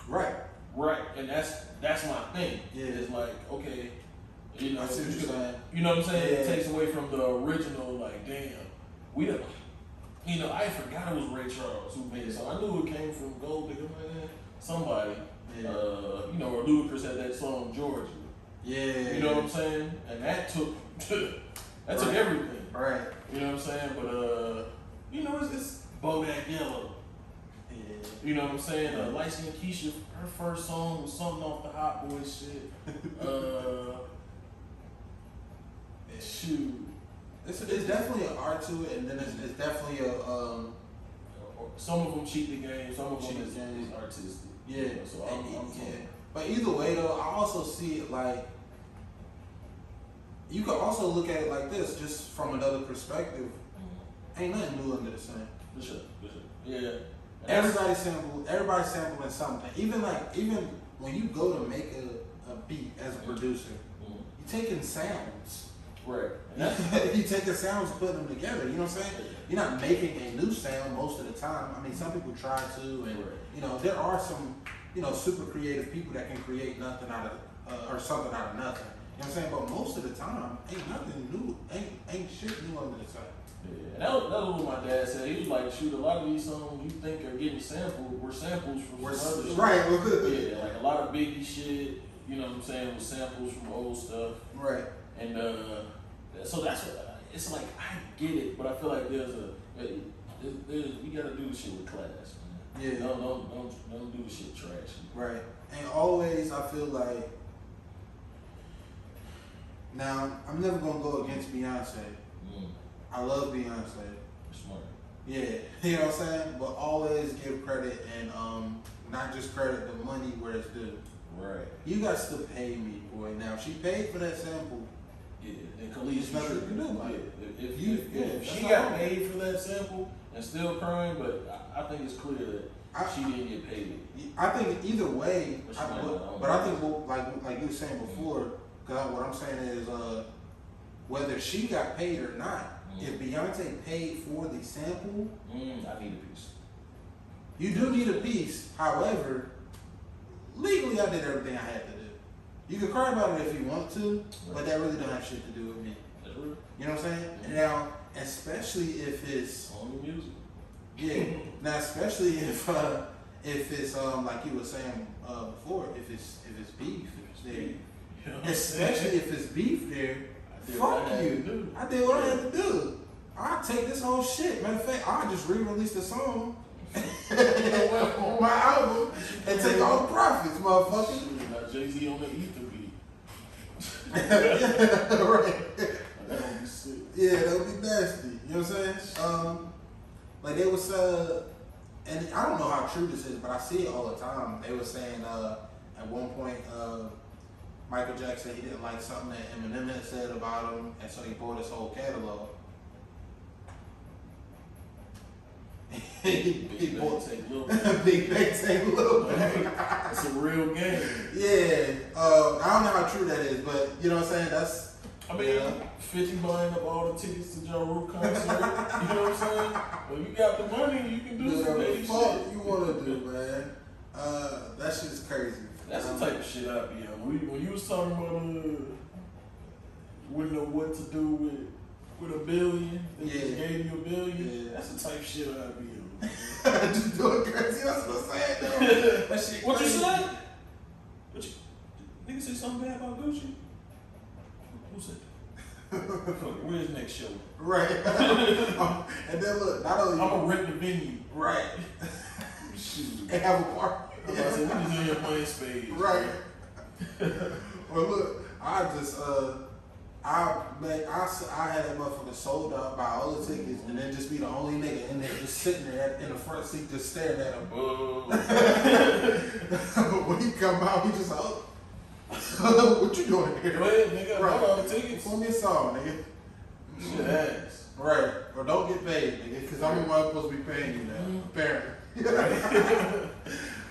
Right. Right, and that's my thing. Yeah. It's like, okay, you know, I see what you're saying. You know what I'm saying? Yeah. It takes away from the original, like, damn, we don't, you know, I forgot it was Ray Charles who made it. So I knew it came from Gold Digger, man. Somebody, Yeah. You know, or Ludacris had that song Georgia. Yeah. You know what I'm saying? And that took took everything. Right. You know what I'm saying? But you know, it's Bodak Yellow. Yeah. You know what I'm saying? Light Skin Keisha, her first song was something off the Hot Boys shit. Shoot. It's definitely an art to it, and then it's definitely a Some of them cheat the game, some of them Cheat is the game. artistic. yeah. You know, so I'm yeah. But either way though, I also see it like you could also look at it like this, just from another perspective. Ain't nothing new under the sun. For sure. Yeah. And Everybody's sampling something. Even when you go to make a beat as a producer, you're taking sounds. right. You taking sounds and putting them together. You know what I'm saying? You're not making a new sound most of the time. I mean, some people try to, and you know, there are some, you know, super creative people that can create nothing out of or something out of nothing. You know what I'm saying? But most of the time, ain't nothing new. Ain't shit new under the sun. Yeah, and that was what my dad said. He was like, shoot, a lot of these songs you think are getting sampled were samples from some other shit. Right. Yeah, like a lot of Biggie shit, you know what I'm saying, was samples from old stuff. Right. And so that's what, it's like, I get it, but I feel like you gotta do the shit with class, man. Yeah. Don't do the shit trash. Right. And always, I feel like, now, I'm never going to go against Beyonce. I love Beyonce. Smart. Yeah, you know what I'm saying? But always give credit and not just credit, but money where it's due. Right. You got to pay me, boy. Now, if she paid for that sample, Yeah, and Khalees, there's nothing you can do about it. If she got paid for that sample and still crying, but I think it's clear that she didn't get paid. I think either way, But she might not. but I think like you were saying before, because what I'm saying is whether she got paid or not, if Beyonce paid for the sample, I need a piece. you do need a piece. However, legally I did everything I had to do. You can cry about it if you want to, but that really don't have shit to do with me. That's real. You know what I'm saying? And now, especially if it's On the music. yeah. Now, especially if it's like you were saying before, if it's beef, there. You know what I'm Especially saying? if it's beef there. I did what Fuck I had to you. do. I did what I had to do. I'll take this whole shit. Matter of fact, I'll just re-release the song on my album and take all the profits, motherfucker. Shoot, now Jay-Z on the ether beat. Right. That gonna be sick. Yeah, that would be nasty. You know what I'm saying? Like they was and I don't know how true this is, but I see it all the time. They were saying at one point Michael Jackson, he didn't like something that Eminem had said about him, and so he bought his whole catalog. he bought Take little. Big Bang Take Little Bang. It's a real game. Yeah, I don't know how true that is, but you know what I'm saying? I mean, 50 buying up all the tickets to Ja Rule concert. You know what I'm saying? When you got the money, you can do some baby fuck shit. you wanna do, man? That shit's crazy. That's the type of shit I be on. When you was talking about wouldn't know what to do with $1 billion, they just gave you $1 billion. That's the type of shit I be on. Just doing crazy. That's what I'm saying, though. That shit What you crazy. said? Nigga say something bad about Gucci? Who said that? Where's next show? Right. And then look, not only I'm gonna rent the venue. right. Shoot. And have a party. I'm about to say, we just in here playing spades. Right. Well, look, I had that motherfucker sold out, buy all the tickets, and then just be the only nigga in there, just sitting there in the front seat, just staring at him. When he come out, he just like, oh, what you doing here? Go ahead, nigga. Right. Hold on the tickets. Pour me a song, nigga. Shit ass. Right. Or don't get paid, nigga, because I'm the one supposed to be paying you now, apparently.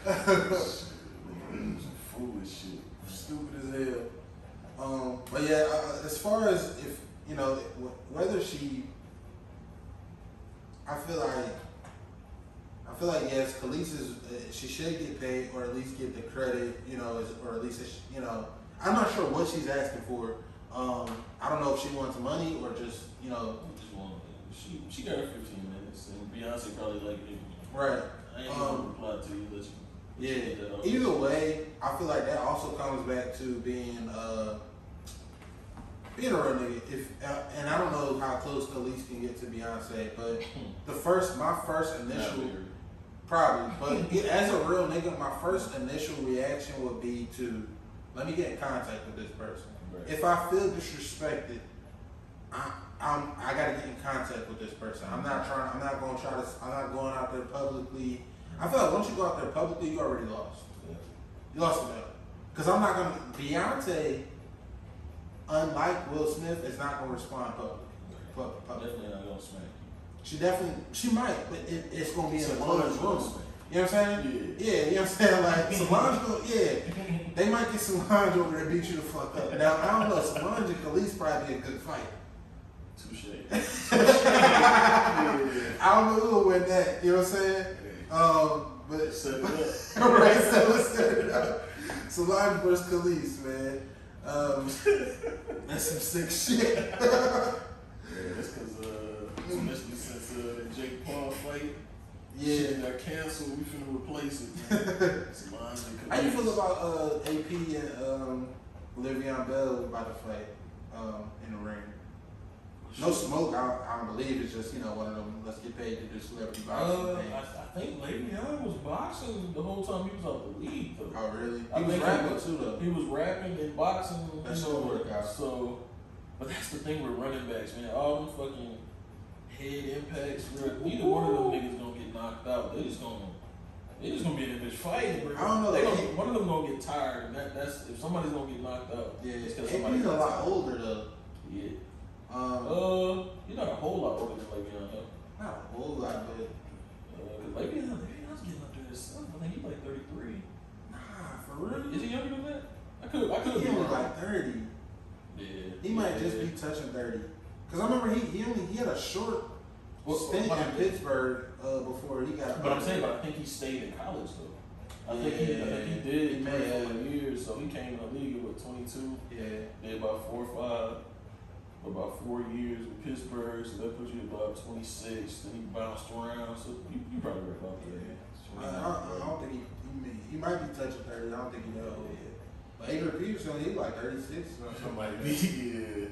Some foolish shit. Stupid as hell. But yeah, as far as if you know whether I feel like yes, Khalees is she should get paid or at least get the credit, you know, or at least you know, I'm not sure what she's asking for. I don't know if she wants money or just you know. She got her 15 minutes, and Beyonce probably like it. Right. I ain't gonna reply to you. Let you. Yeah. Either way, I feel like that also comes back to being a real nigga. And I don't know how close Khalees can get to Beyonce, but my first initial probably, but as a real nigga, my first initial reaction would be to let me get in contact with this person. Right. If I feel disrespected, I gotta get in contact with this person. I'm not going out there publicly. I feel like once you go out there publicly, you already lost. Yeah. You lost the battle. Because I'm not gonna Beyonce, unlike Will Smith, is not gonna respond publicly. Definitely not gonna smack you. She might, but it's gonna be in a closed room. You know what I'm saying? Yeah. You know what I'm saying? Like Solange, they might get Solange over there and beat you the fuck up. Now I don't know, Solange and Khalees probably be a good fight. Touche. I don't know who will win that. You know what I'm saying? But set it up. Right, so let's set it up. Solange versus Khalees, man. That's some sick shit. Yeah, that's because especially since Jake Paul fight. Yeah, shit got canceled. We finna replace it. Man. Solange and Khalees. How you feel about AP and Le'Veon Bell about to fight in the ring? No smoke, I don't believe. It's just, you know, one of them, let's get paid to do celebrity boxing things. I think Le'Veon was boxing the whole time he was out the league, though. Oh, really? I He was rapping too, though. He was rapping and boxing. That should work out. So, but that's the thing with running backs, man. All them fucking head impacts, neither one of them niggas gonna get knocked out. They just gonna be in this fight. I don't know. One of them gonna get tired, and that's if somebody's gonna get knocked out. Yeah, it's because AP's somebody's a lot older, though. Yeah. You're not a whole lot older than Le'Veon, though. Not a whole lot, but Because Le'Veon's getting up there to something. I think he's like 33. nah, for real. Is he younger than that? I could He be was wrong. like 30. Yeah. He might just be touching 30. Cause I remember he had a short stint in Pittsburgh before he got. But I'm saying, I think he stayed in college though. I think he did. He played for years, so he came in the league at 22. Yeah. Did about 4 or 5. About 4 years with Pittsburgh, so that puts you about 26. Then he bounced around, so you probably right about that. I don't think he might be touching 30. I don't think he knows yet. But Adrian Peterson, he like 36 or something.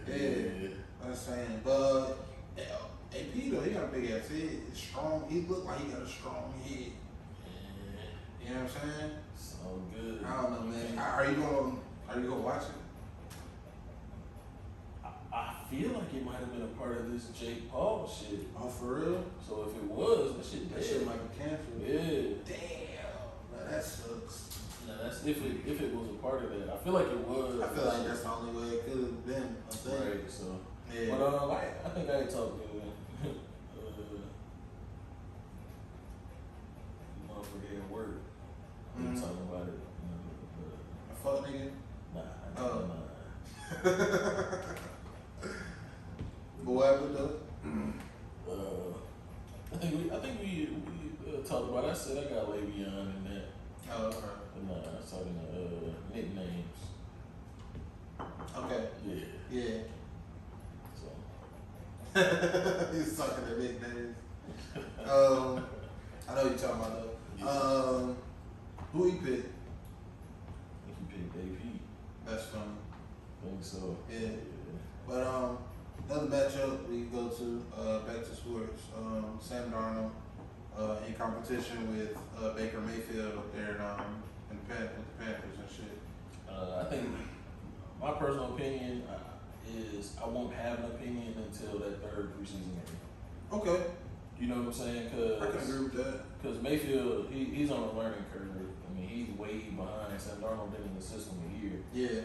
Yeah. I'm saying, but AP though, he got a big ass head. It's strong. He looked like he got a strong head. You know what I'm saying? So good. I don't know, man. Are you gonna watch it? I feel like it might have been a part of this Jake Paul shit. Oh, for real? So if it was, that shit might be canceled. Yeah. Damn. That sucks. Now that's if it was a part of that. I feel like it was. I feel like that's the only way it could have been. Right. So. Yeah. But I think I had talked to motherfucker at work. We were talking about it. A fuck nigga? Nah. Oh. Nah. But whatever though. I think we talked about it. I said I got Le'Veon in that. Oh, okay. Nah, I was talking nicknames. Okay. Yeah. Yeah. So. He's talking to nicknames. I know what you're talking about though. Yeah. Who he picked? I think he picked AP. That's funny. I think so. Yeah. But another matchup we go to back to sports. Sam Darnold in competition with Baker Mayfield up there with the Panthers and shit. I think my personal opinion is I won't have an opinion until that third preseason game. Okay, You know what I'm saying? I can agree with that. Because Mayfield, he's on a learning curve. I mean, he's way behind. Sam Darnold been in the system a year. Yeah.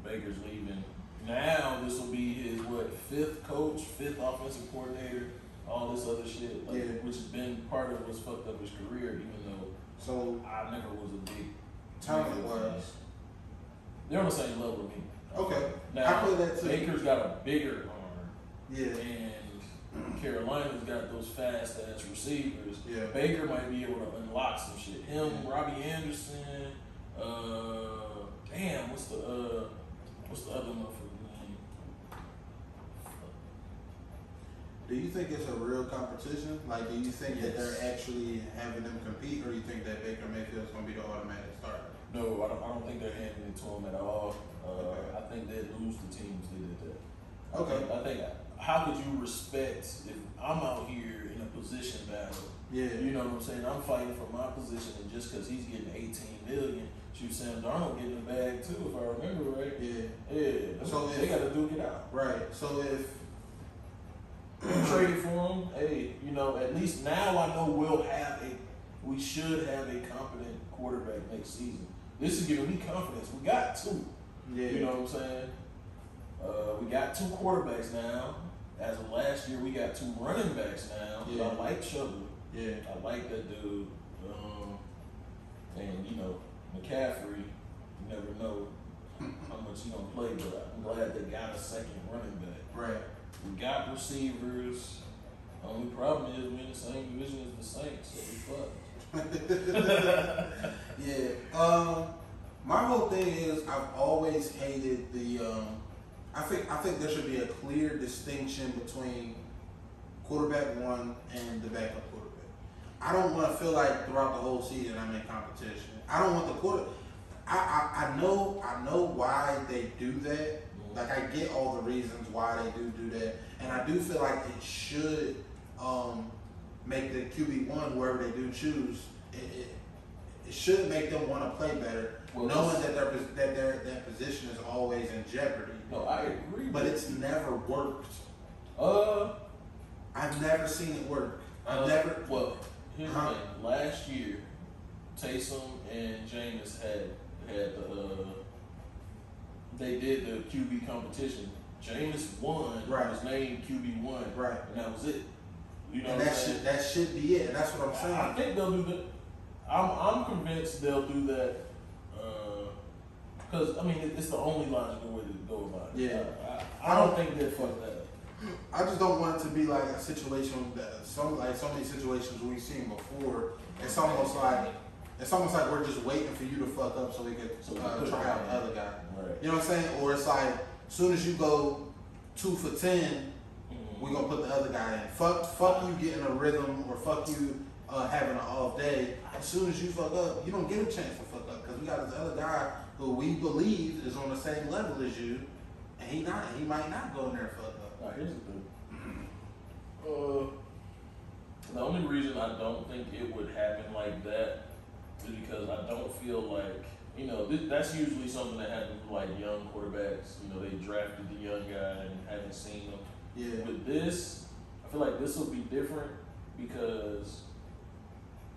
Baker's leaving. Now this will be his fifth coach, fifth offensive coordinator, all this other shit, like, Yeah. which has been part of what's fucked up his career. Even though So I never was a big talent Mayfield fan. wise, They're on the same level with me. okay. Now, I feel that too. Baker's got a bigger arm, Yeah. and Carolina's got those fast ass receivers. Yeah. Baker might be able to unlock some shit. Him, Robbie Anderson. Damn, what's the other motherfucker name? Do you think it's a real competition? Like, do you think that they're actually having them compete, or do you think that Baker Mayfield's going to be the automatic starter? No, I don't think they're handing it to him at all. Okay. I think they'd lose the teams they did that. Okay. I think how could you respect if I'm out here in a position battle? Yeah. You know what I'm saying? I'm fighting for my position, and just because he's getting 18 million, shoot, Sam Darnold getting the bag too, if I remember right. Yeah. Yeah. So they got to duke it out. Right. So if Traded for him, hey, you know, at least now I know we should have a competent quarterback next season. This is giving me confidence. We got two. yeah, You know what I'm saying? We got two quarterbacks now. As of last year, we got two running backs now. Yeah. I like Chubb. yeah, I like that dude. And you know, McCaffrey, you never know how much he's gonna play, but I'm glad they got a second running back. right. We got receivers. Only problem is we're in the same division as the Saints, so we fucked. Yeah. My whole thing is I've always hated the. I think there should be a clear distinction between quarterback one and the backup quarterback. I don't want to feel like throughout the whole season I'm in competition. I don't want the quarter. I know why they do that. Like, I get all the reasons why they do that, and I do feel like it should make the QB1, whoever they do choose, it should make them want to play better, Well, knowing that their position is always in jeopardy. No, I agree. But it's never worked. Uh, I've never seen it work. I've never. Well, here's the thing. Last year, Taysom and Jameis had the they did the QB competition. Jameis won. Right. Was named QB1. Right. And that was it. You know And what I'm saying? that should be it. And that's what I'm I saying. think they'll do that. I'm convinced they'll do that. Because I mean, it's the only logical way to go about it. Yeah. I don't think they'll fuck that up. I just don't want it to be like a situation that so many situations we've seen before. It's almost like we're just waiting for you to fuck up so we can try out the other guy. Right. You know what I'm saying? Or it's like, as soon as you go 2 for 10, we're gonna put the other guy in. Fuck you getting a rhythm, or fuck you having an off day. As soon as you fuck up, you don't get a chance to fuck up, because we got this other guy who we believe is on the same level as you, and he might not go in there and fuck up. Now, here's the thing. The only reason I don't think it would happen like that is because I don't feel like, you know, that's usually something that happens with like young quarterbacks. You know, they drafted the young guy and haven't seen him. Yeah. With this, I feel like this will be different because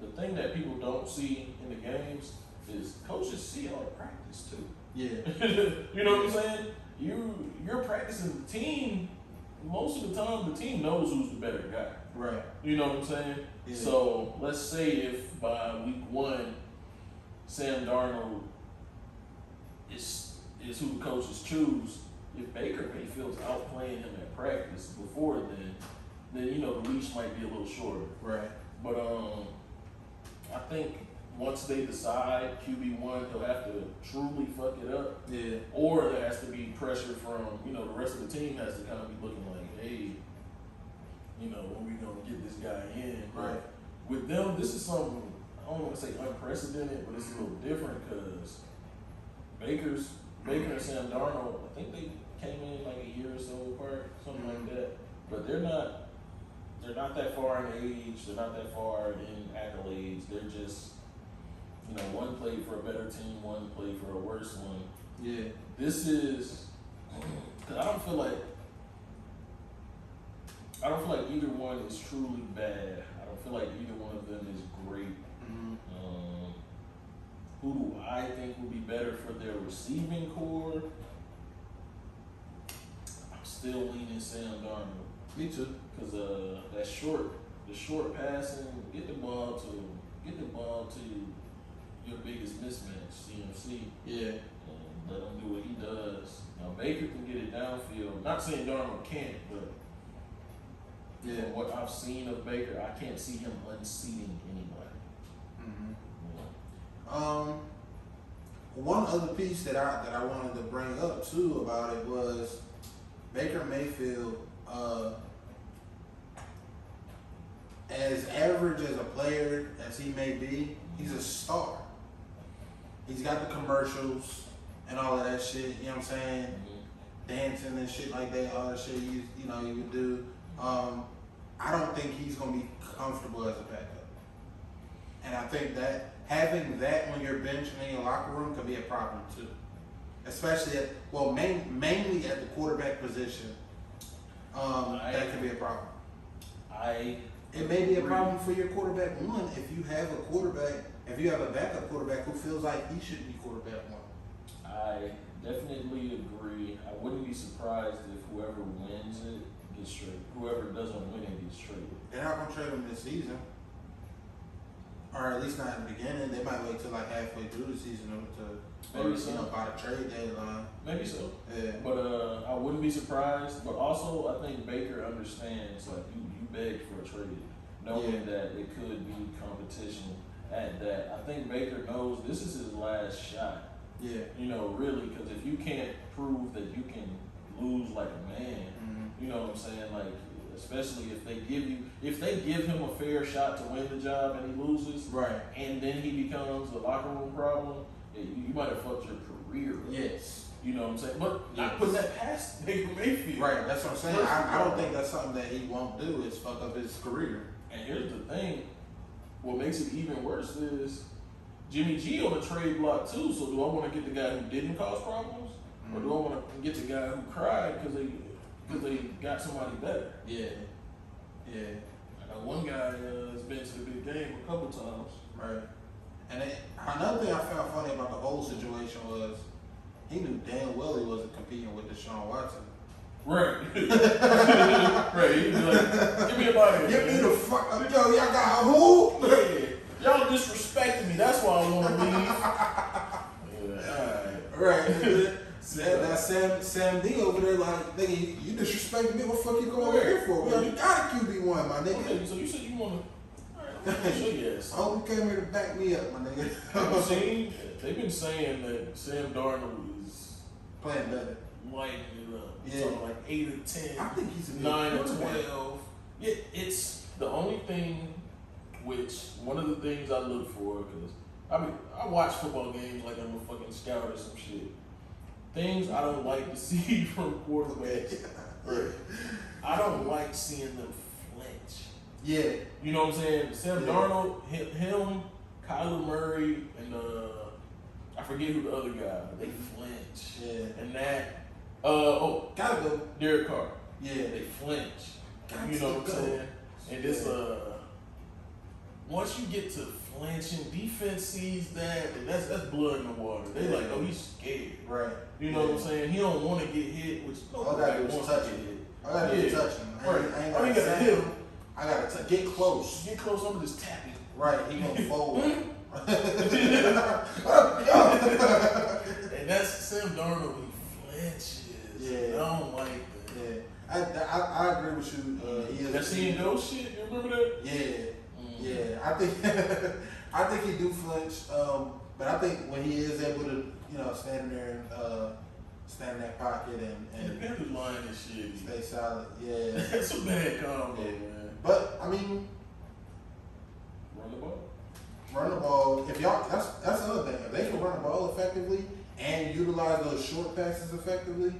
the thing that people don't see in the games is coaches see all the practice too. Yeah. You know what I'm saying? You're practicing the team. Most of the time, the team knows who's the better guy. Right. You know what I'm saying? Yeah. So let's say if by week 1, Sam Darnold is who the coaches choose, if Baker Mayfield's outplaying him at practice before then you know the leash might be a little shorter. Right. But I think once they decide QB1, he'll have to truly fuck it up. Yeah. Or there has to be pressure from, you know, the rest of the team has to kind of be looking like, hey, you know, when we gonna get this guy in? Right. With them, this is something, I don't want to say unprecedented, but it's a little different because Baker and Sam Darnold, I think they came in like a year or so apart, something like that. But they're not that far in age. They're not that far in accolades. They're just, you know, one played for a better team, one played for a worse one. Yeah. This is, because I don't feel like either one is truly bad. I don't feel like either one of them is great. Mm-hmm. Who do I think will be better for their receiving core? I'm still leaning Sam Darnold. Me too. Because the short passing, get the ball to your biggest mismatch, CMC. Yeah. And let him do what he does. Now Baker can get it downfield. Not saying Darnold can't, but Yeah. from what I've seen of Baker, I can't see him unseating anybody. Mm-hmm. You know? One other piece that I wanted to bring up too about it was Baker Mayfield. As average as a player as he may be, he's a star. He's got the commercials and all of that shit. You know what I'm saying? Mm-hmm. Dancing and shit like that. All that shit you would do. I don't think he's gonna be comfortable as a backup. And I think that having that on your bench and in your locker room could be a problem too. Especially mainly at the quarterback position. That could be a problem. It may be a problem for your quarterback one if you have a backup quarterback who feels like he should be quarterback one. I definitely agree. I wouldn't be surprised if whoever wins it gets traded. Whoever doesn't win it gets traded. They're not gonna trade him this season. Or at least not in the beginning. They might wait till like halfway through the season by the trade deadline. Maybe so. Yeah. But I wouldn't be surprised. But also, I think Baker understands, like, you begged for a trade, knowing that it could be competition at that. I think Baker knows this is his last shot. Yeah. You know, really, because if you can't prove that you can lose like a man, you know what I'm saying? Like, especially if they give him a fair shot to win the job and he loses, right, and then he becomes a locker room problem, you might have fucked your career up. Yes. You know what I'm saying? But not putting that past Baker Mayfield. Right, that's what I'm saying. I don't think that's something that he won't do is fuck up his career. And here's the thing, what makes it even worse is Jimmy G on the trade block too, so do I want to get the guy who didn't cause problems? Or do I want to get the guy who cried because they got somebody better? Yeah. Yeah. I know one guy has been to the big game a couple times. Right. And another thing I found funny about the whole situation was he knew damn well he wasn't competing with Deshaun Watson. Right. Right. He was like, give me a body. Give me the fuck up. Yo, y'all got who? Yeah. Y'all disrespecting me. That's why I want to leave. Yeah, all right. Right. That Sam D over there like, nigga, you disrespecting me. What the fuck you come over here for? We already got a QB1, my nigga. Okay, so you said you want to. Alright, show your ass. I hope you came here to back me up, my nigga. They've been saying that Sam Darnold is playing better, lighting it up. Yeah. Something like 8 or 10. I think he's a 9 or 12. Yeah, it's the only thing. One of the things I look for, because I watch football games like I'm a fucking scout or some shit. Things I don't like to see from quarterbacks. Right. I don't like seeing them flinch. Yeah. You know what I'm saying? Sam Darnold, him, Kyler Murray, and I forget who the other guy. They flinch. Yeah. And that. Gotta go. Derek Carr. Yeah. They flinch. Gotta You know what I'm go. saying? And it's once you get to flinching, defense sees that, and that's blood in the water. They like, oh, he's scared. Right. You know what I'm saying? He don't want to get hit, which all I gotta do is touch him. All I gotta do is touch him. I ain't gotta hit him. I gotta get close. Get close, I'm just tapping. Right, he gonna fold. And that's Sam Darnold. He flinches. Yeah. I don't like that. Yeah, I agree with you. He is. That seeing those shit, you remember that? Yeah, yeah. I think I think he do flinch. But I think when he is able to, stand there and stand in that pocket and Panthers line and shit. stay solid. Yeah. That's a bad combo, Yeah. man. But I mean, Run the ball. run the ball. If y'all, that's another thing. If they can run the ball effectively and utilize those short passes effectively,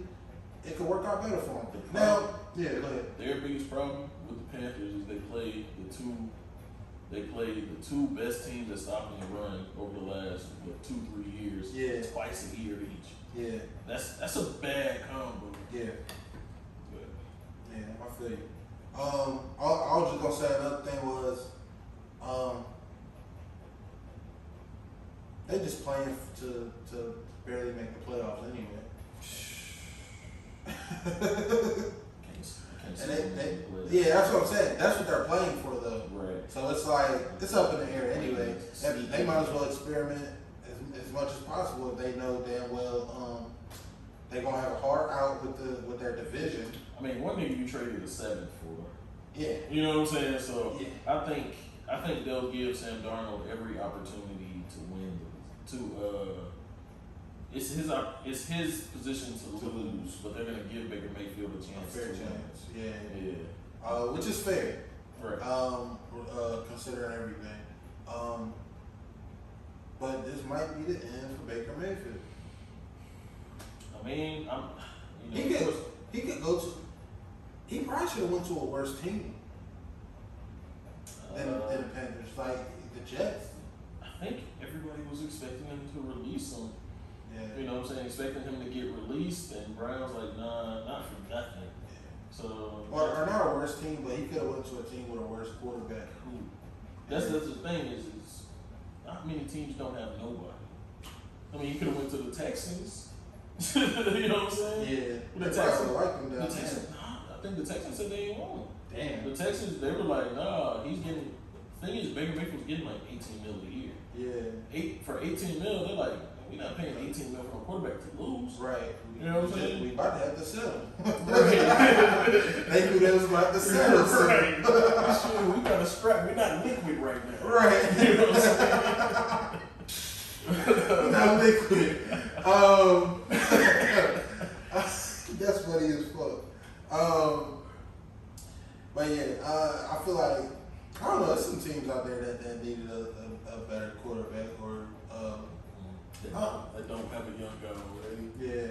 it could work out better for them. Now, yeah, go ahead. Their biggest problem with the Panthers is they played the two best teams at stopping the run over the last 2-3 years. Yeah. Twice a year each. Yeah, That's a bad combo. yeah, But yeah. I feel you. I was just gonna say another thing was, they just playing to barely make the playoffs anyway. can't And see them they play. yeah, that's what I'm saying. That's what they're playing for though. Right. So it's like it's up in the air anyway. They might as well experiment as much as possible if they know damn well they're gonna have a hard out with their division. I mean, one nigga you traded a 7 for. Yeah, You know what I'm saying? So Yeah. I think they'll give Sam Darnold every opportunity to win. It's his position to lose, but they're gonna give Baker Mayfield a a chance fair to chance. Yeah, win. Yeah. which is fair. Right. Considering everything. But this might be the end for Baker Mayfield. I mean, He could go to. He probably should have went to a worse team than the Panthers, like the Jets. I think everybody was expecting him to release him. Yeah. You know what I'm saying? Expecting him to get released, and Brown's like, nah, not for nothing. So Or not a worse team, but he could have went to a team with a worse quarterback. that's the thing is not many teams don't have nobody. I mean, he could have went to the Texans. You know what I'm saying? Yeah. The They Texans, probably like him the down Texans, there. I think the Texans said they didn't want him. Damn. The Texans, they were like, nah, he's getting. Thing is, Baker Mayfield's getting like $18 million a year. Yeah. For $18 million, they're like, we're not paying $18 million for a quarterback to lose. Right. You know what I'm saying? We about to have to sell him. Right. They knew they was about to sell him. So. Right. Shit, we got a scrap. We're not liquid right now. Right. You know what I'm saying? Not liquid. That's funny as fuck. But yeah, I feel like I don't know. There's some teams out there that needed a better quarterback or They don't have a young guy already. yeah.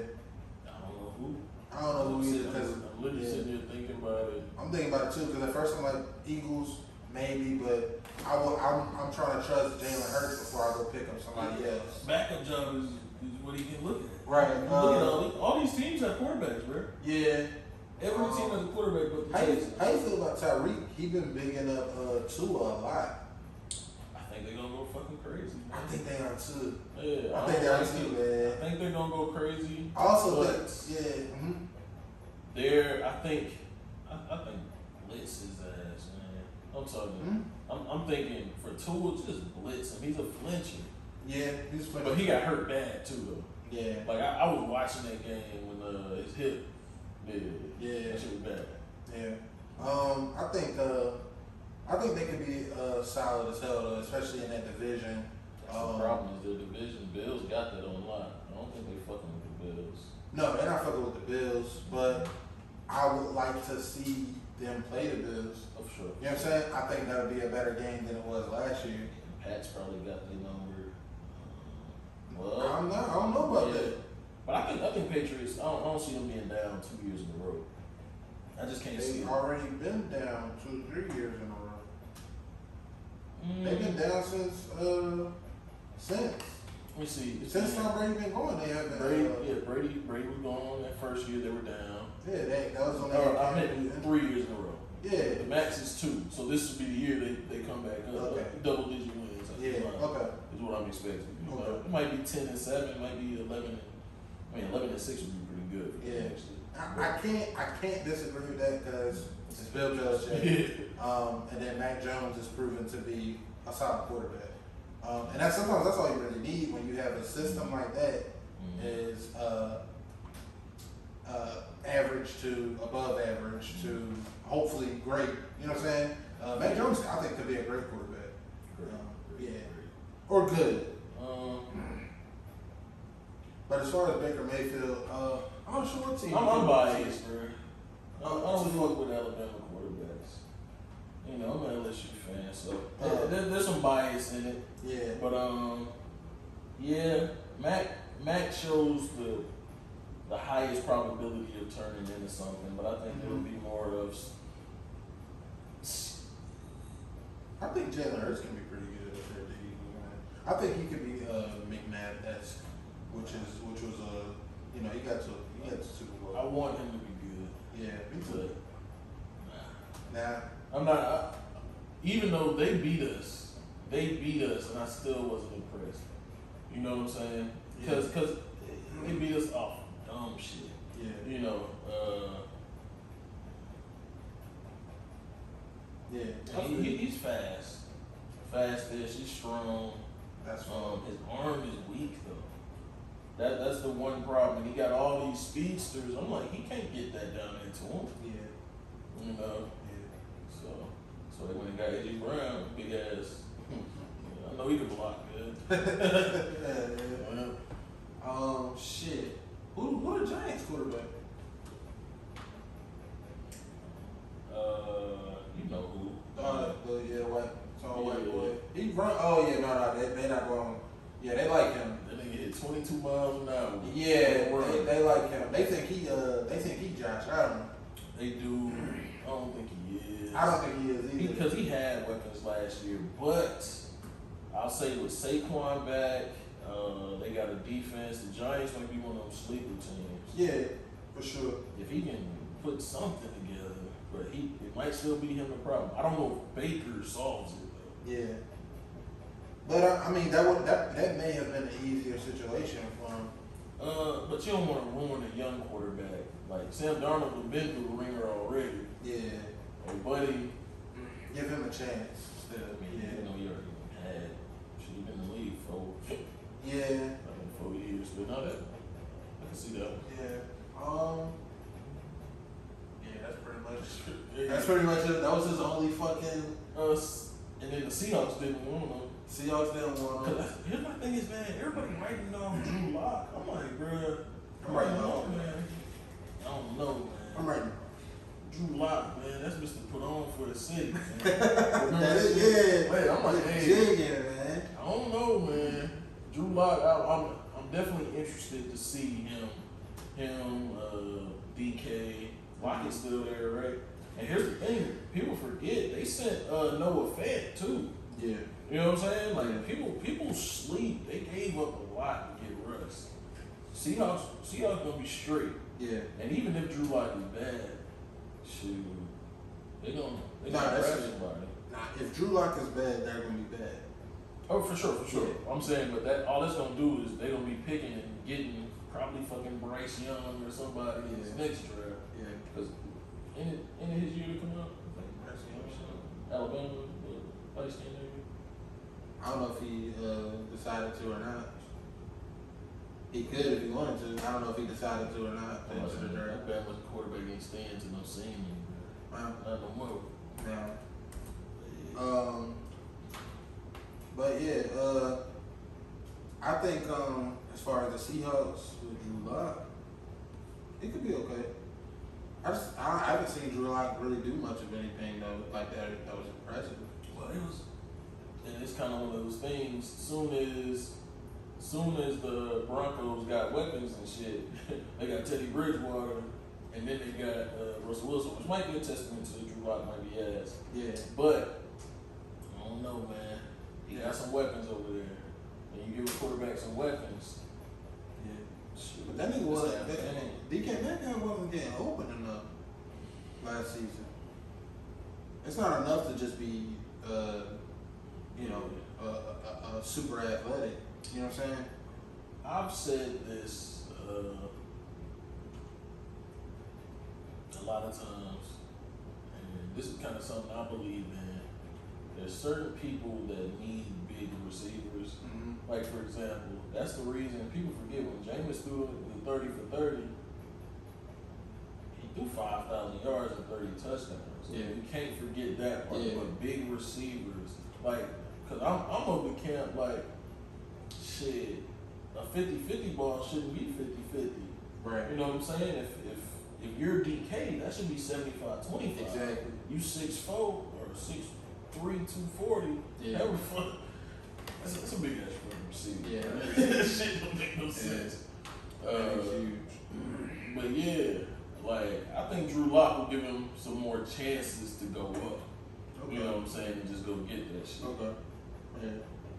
I don't know who. I don't know who either because I'm literally sitting here thinking about it. I'm thinking about it too because at first I'm like Eagles maybe, but I'm trying to trust Jalen Hurts before I go pick up somebody else. Backup job is what he can look at. Right. Look at all these teams have quarterbacks, bro. Yeah. Every team has a quarterback, but the How you Texans. feel about Tyreek? He been bigging up Tua a lot. I think they're gonna go fucking crazy. I think they are too. Yeah, I think they are too, man. I think they're gonna go crazy. I also But think, yeah. Mm-hmm. I think blitz his ass, man. I'm talking. Mm-hmm. I'm thinking for Tua, just blitz him. He's a flincher, Yeah, he's funny. but he got hurt bad too, though. Yeah. Like I was watching that game when his hip, Yeah. that shit was bad. Yeah. I think they could be solid as hell though, especially in that division. That's the problem is their division. Bills got that on lock. I don't think they fucking with the Bills. No, they're not fucking with the Bills, but I would like to see them play the Bills. Oh, for sure. You know what I'm saying? I think that would be a better game than it was last year. Pats probably got their number. I don't know about yeah. that. But I think Patriots. I don't see them being down 2 years in a row. I just can't see They've it. already been down 2-3 years in a row. Mm. They've been down since. Let me see. Since Tom Brady been going, they have been. Brady was gone that first year. They were down. Yeah, that was on I meant 3 years in a row. Yeah. The max is 2, so this would be the year they come back up. Okay. Double-digit wins. Yeah. Okay. Is what I'm expecting. Okay. It might be 10-7. It might be 11. 11-6 would be pretty good. For Yeah. them, actually. I can't disagree with that because it's Bill Belichick. And then Mac Jones is proven to be a solid quarterback. And sometimes that's all you really need when you have a system like that. Mhm. Is to above average to hopefully great. You know what I'm saying? Mac Jones, I think, could be a great quarterback. Yeah, or good. But as far as Baker Mayfield, I'm not sure what team. I'm biased, bro. I don't fuck with Alabama quarterbacks. You know, I'm an LSU fan, so there's some bias in it. Yeah. But yeah, Mac shows the highest probability of turning into something, but I think it'll be more of. I think Jalen Hurts can be pretty good at their D. I think he could be McNabb-esque, which was you know, he got to Super Bowl. I want him to be good. Yeah, me But too. Nah. I'm not. Even though they beat us, and I still wasn't impressed. You know what I'm saying? Because they beat us off dumb shit. Yeah. You know. Yeah. He's fast. Fast-ish. He's strong. That's His arm is weak though. That's the one problem. He got all these speedsters. I'm like, he can't get that down into him. Yeah. You know. Yeah. So they went and got AJ Brown, big ass. I know he can block good. Shit. Who the Giants quarterback? You know who? Tall white Yeah. boy. He run. Oh yeah, no, they not going. Yeah, they like him. That nigga hit 22 miles an hour. Yeah, they like him. They think he Josh Allen. They do. I don't think he is. I don't think he is either. Because he had weapons last year, but I'll say with Saquon back, they got a defense. The Giants might be one of them sleeper teams. Yeah, for sure. If he can put something together, but it might still be him the problem. I don't know if Baker solves it though. Yeah. But I mean, that may have been an easier situation for him. But you don't want to ruin a young quarterback. Like Sam Darnold has been through the ringer already. Yeah. Hey, buddy. Give him a chance. Still. You know, he already had. Should have been in the league for Yeah. 4 years. But no, I can see that. Yeah. Yeah, that's pretty much it. That was his only fucking. And then the Seahawks didn't want him. Seahawks didn't want him. Cause here's my thing is, man, everybody writing off Drew Lock. I'm like, bruh. I'm writing off, man. I don't know, man. I'm writing. Drew Lock, man, that's Mr. Put On for the city. Man. That is, yeah. Wait, I'm like, hey, jigging, man. I don't know, man. Drew Lock, I'm definitely interested to see him, DK. Lock is still there, right? And here's the thing, people forget they sent Noah Fant too. Yeah. You know what I'm saying? Like people sleep. They gave up a lot to get Russ. Seahawks gonna be straight. Yeah. And even if Drew Lock is bad, shoot, they gonna that's draft it. somebody. Nah, if Drew Lock is bad, they're gonna be bad. Oh, for sure. Yeah. I'm saying, but that all that's gonna do is they gonna be picking and getting probably fucking Bryce Young or somebody in his next draft. Yeah. Because in his year to come out, I think Bryce Young, Alabama, light skinned nigga. I don't know if he decided to or not. He could if he wanted to. I don't know if he decided to or not. To enter the draft. That bad quarterback ain't staying to no senior. Not no more. Now, but yeah, I think as far as the Seahawks with Drew Lock, it could be okay. I haven't seen Drew Lock really do much of anything though like that was impressive. Well, it was, and it's kind of one of those things. Soon as the Broncos got weapons and shit, they got Teddy Bridgewater, and then they got Russell Wilson, which might be a testament to Drew Lock might be ass. Yeah. But I don't know, man. He got some weapons over there, and you give a quarterback some weapons. Yeah. Shoot, But that nigga wasn't. that ain't- DK Metcalf wasn't getting open enough last season. It's not enough to just be, you know, a super athletic. You know what I'm saying? I've said this a lot of times, and this is kind of something I believe in. There's certain people that need big receivers. Mm-hmm. Like, for example, that's the reason people forget when Jameis threw the 30 for 30, he threw 5,000 yards and 30 touchdowns. So Yeah. you can't forget that part. Yeah. But big receivers, like, cause I'm of the camp like, shit, a 50-50 ball shouldn't be 50-50. Right. You know what I'm saying? If you're DK, that should be 75-25. Exactly. You 6'4" or 6'3", 240. Yeah. That was fun. That's a big ass fucking receiver. Yeah. That shit don't make no sense. That's huge. But yeah, like I think Drew Lock will give him some more chances to go up. Okay. You know what I'm saying? And just go get that shit. Okay. Yeah.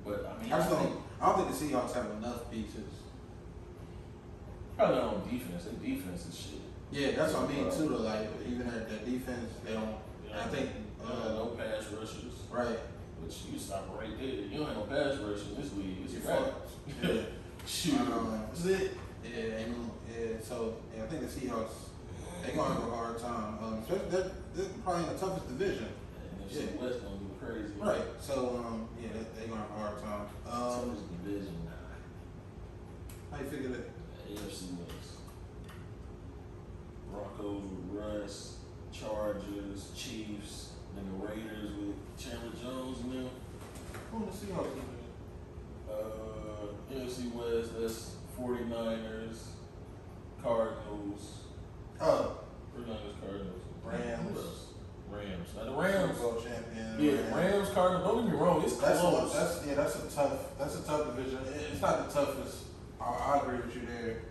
But I mean, I just think don't think the Seahawks have enough pieces. probably not on defense. Their defense is shit. Yeah, that's what I mean too. Though, like even at that defense, they don't. And I think no pass rushes. right. Which you stop right there. You don't have no pass rush in this league. It's You're crap. fucked. Yeah. Shoot. That's it. Yeah, so yeah, I think the Seahawks they're gonna have a hard time. Especially they're probably in the toughest division. And Yeah. NFC West gonna be crazy. Right. So yeah, they're gonna have a hard time. Toughest division. How you figure that? AFC West. Broncos with Russ, Chargers, Chiefs, then the Raiders with Chandler Jones and them. Who the Seahawks? NFC West, that's 49ers, Cardinals, 49ers, Cardinals, Rams. Who else? Rams. Now the Rams. Super Bowl champion. Yeah, Rams, Cardinals. Don't get me wrong, it's close. That's a tough division. It's not the toughest. I agree with you there.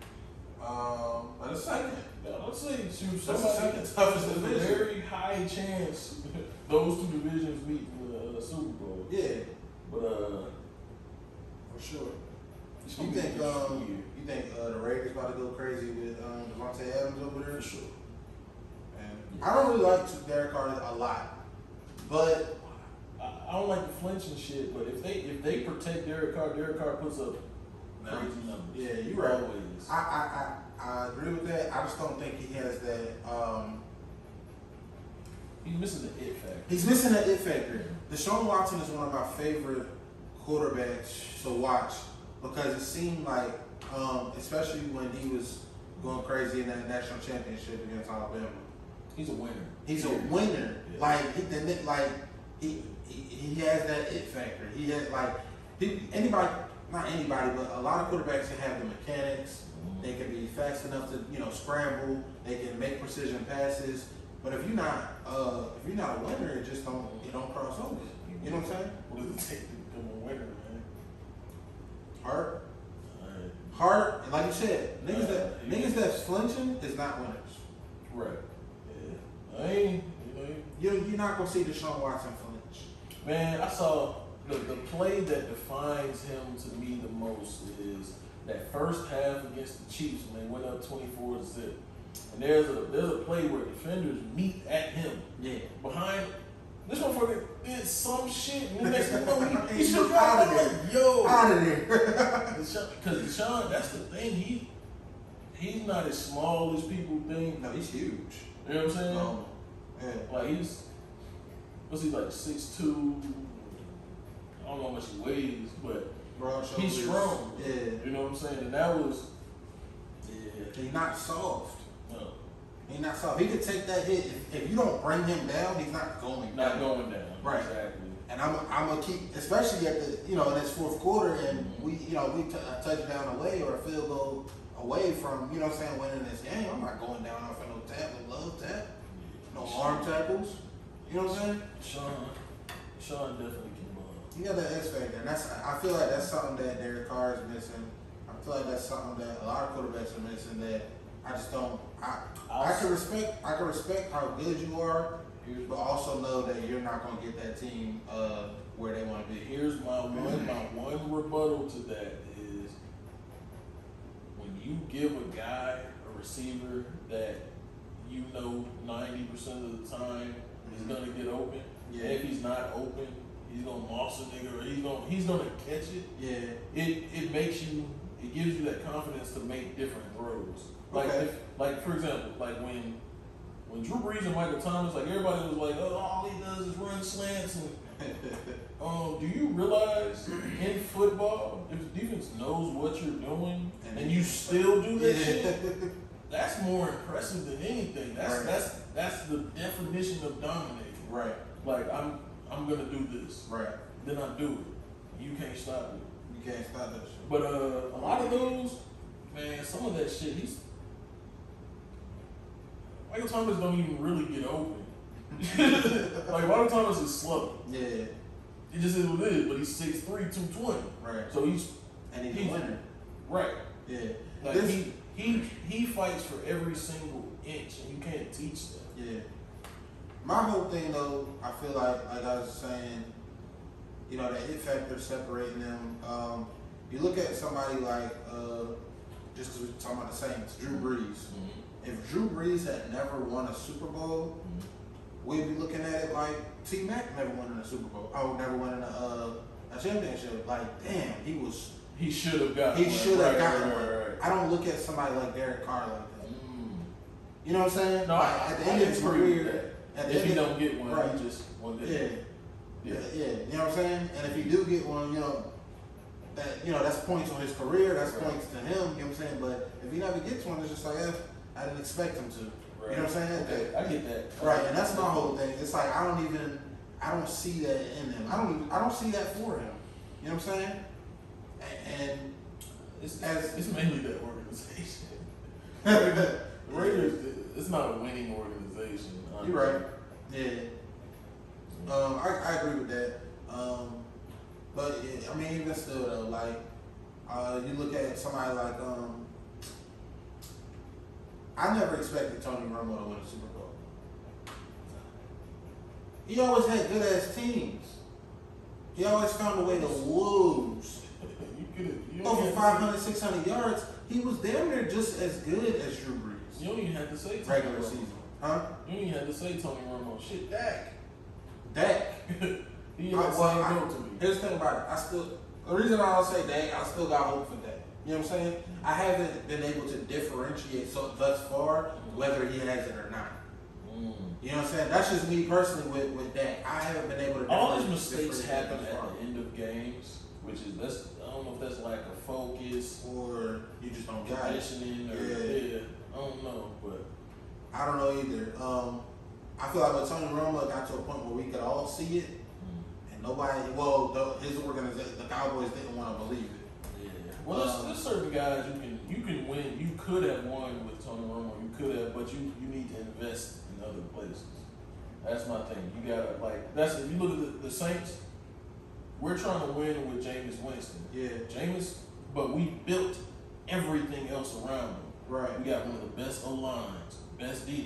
But it's second. Yeah, let's say, shoot, That's the somebody second toughest there's a division. very high chance those two divisions meet in the Super Bowl. Yeah, But for sure. it's You gonna be think a good year. the Raiders about to go crazy with Devontae Adams over there? For sure. And I don't really like Derek Carr a lot, but I don't like the flinching shit, but if they protect Derek Carr puts up crazy numbers. yeah, you're right. Always. I agree with that. I just don't think he has that. He's missing the it factor. He's missing that it factor. Deshaun Watson is one of my favorite quarterbacks to watch because it seemed like, especially when he was going crazy in that national championship against Alabama. He's a winner. He's a winner. Yeah. Like he has that it factor. He has anybody, not anybody, but a lot of quarterbacks can have the mechanics. They can be fast enough to scramble. They can make precision passes. But if you're not a winner, it don't cross over. You know what I'm saying? What does it take to become a winner, man? Heart, Alright. heart, and like you said, niggas that's flinching is not winners. Right. Yeah. I ain't, You're not gonna see Deshaun Watson flinch. man, I saw the play that defines him to me the most is that first half against the Chiefs when they went up 24-0. And there's a play where defenders meet at him. Yeah. Behind this motherfucker did some shit and the next thing you know he He's should out of like, there. yo. Out of there. Because Deshaun, that's the thing, he's not as small as people think. No, he's huge. You know what I'm saying? Yeah. Like what's he like 6'2"? I don't know how much he weighs, but Broad he's shoulders. strong. Yeah. You know what I'm saying? And that was He's not soft. no, He's not soft. He could take that hit. If you don't bring him down, he's not going not down. going down. Right. Exactly. And I'm gonna keep, especially at the in this fourth quarter, and we a touchdown away or a field goal away from what I'm saying, winning this game. I'm not going down off of no love tap, no arm tackles. You know what I'm saying? Sean definitely can You got that X factor, and I feel like that's something that Derek Carr is missing. I feel like that's something that a lot of quarterbacks are missing. That I just don't. I can respect how good you are, but also know that you're not going to get that team where they want to be. Here's my one rebuttal to that is when you give a guy, a receiver that 90% of the time is gonna get open. Yeah. And if he's not open, he's gonna moss a nigga or he's gonna catch it. Yeah. It gives you that confidence to make different throws. Like Okay. like for example, like when Drew Brees and Michael Thomas, like everybody was like, oh, all he does is run slants and do you realize in football, if the defense knows what you're doing and you still do that shit, that's more impressive than anything. That's Right. that's the definition of dominating. Right. Like I'm gonna do this. Right. Then I do it. You can't stop it. You can't stop that shit. But a lot of those, man, some of that shit, Michael Thomas don't even really get open. Like Michael Thomas is slow. Yeah. It just is what it is. But he's 6'3", 220. Right. So he's And he's a winner. right. Yeah. Like This- he fights for every single inch, and you can't teach that. Yeah. My whole thing though, I feel like I was saying, you know, the it factor separating them. You look at somebody like, just because we're talking about the Saints, Drew Brees. If Drew Brees had never won a Super Bowl, we'd be looking at it like T Mac never won in a Super Bowl. Oh, never won in a championship. Like, damn, He should have gotten. he should have gotten one. Right. I don't look at somebody like Derek Carr like that. You know what I'm saying? No, Like, at the end of his agree with career, at the If end he of- don't get one, right. he just one Yeah. day. Yeah, you know what I'm saying? And if he do get one, that's points on his career, that's Right. points to him, you know what I'm saying? But if he never gets one, it's just like, I didn't expect him to. Right. You know what I'm saying? Okay, I get that. Right, and that's my whole thing. It's like I don't see that in him. I don't see that for him. You know what I'm saying? And It's as mainly that organization. The Raiders, it's not a winning organization. Honestly. you're right. Yeah. I agree with that. But yeah, I mean, even still though, like, you look at somebody like, I never expected Tony Romo to win a Super Bowl. He always had good ass teams. He always found a way to lose. You don't Over even 500, 600 yards, he was damn near just as good as Drew Brees. You don't even have to say Tony Regular Romo. season. Huh? You don't even have to say Tony Romo. Shit, Dak. Dak. He had the same goal to me. Here's the thing about it. The reason I don't say Dak, I still got hope for Dak. You know what I'm saying? I haven't been able to differentiate thus far whether he has it or not. You know what I'm saying? That's just me personally with Dak. I haven't been able to. All his mistakes differentiate happen thus far. at the end of games, which is I don't know if that's lack of focus, Or you just don't got it. conditioning, or Yeah. I don't know, but I don't know either. I feel like when Tony Romo got to a point where we could all see it, and nobody, his organization, the Cowboys didn't want to believe it. yeah. Well, there's certain guys you can win. You could have won with Tony Romo. You could have, but you need to invest in other places. That's my thing. You gotta if you look at the Saints, we're trying to win with Jameis Winston. Yeah, But we built everything else around him. right. We got one of the best O-lines,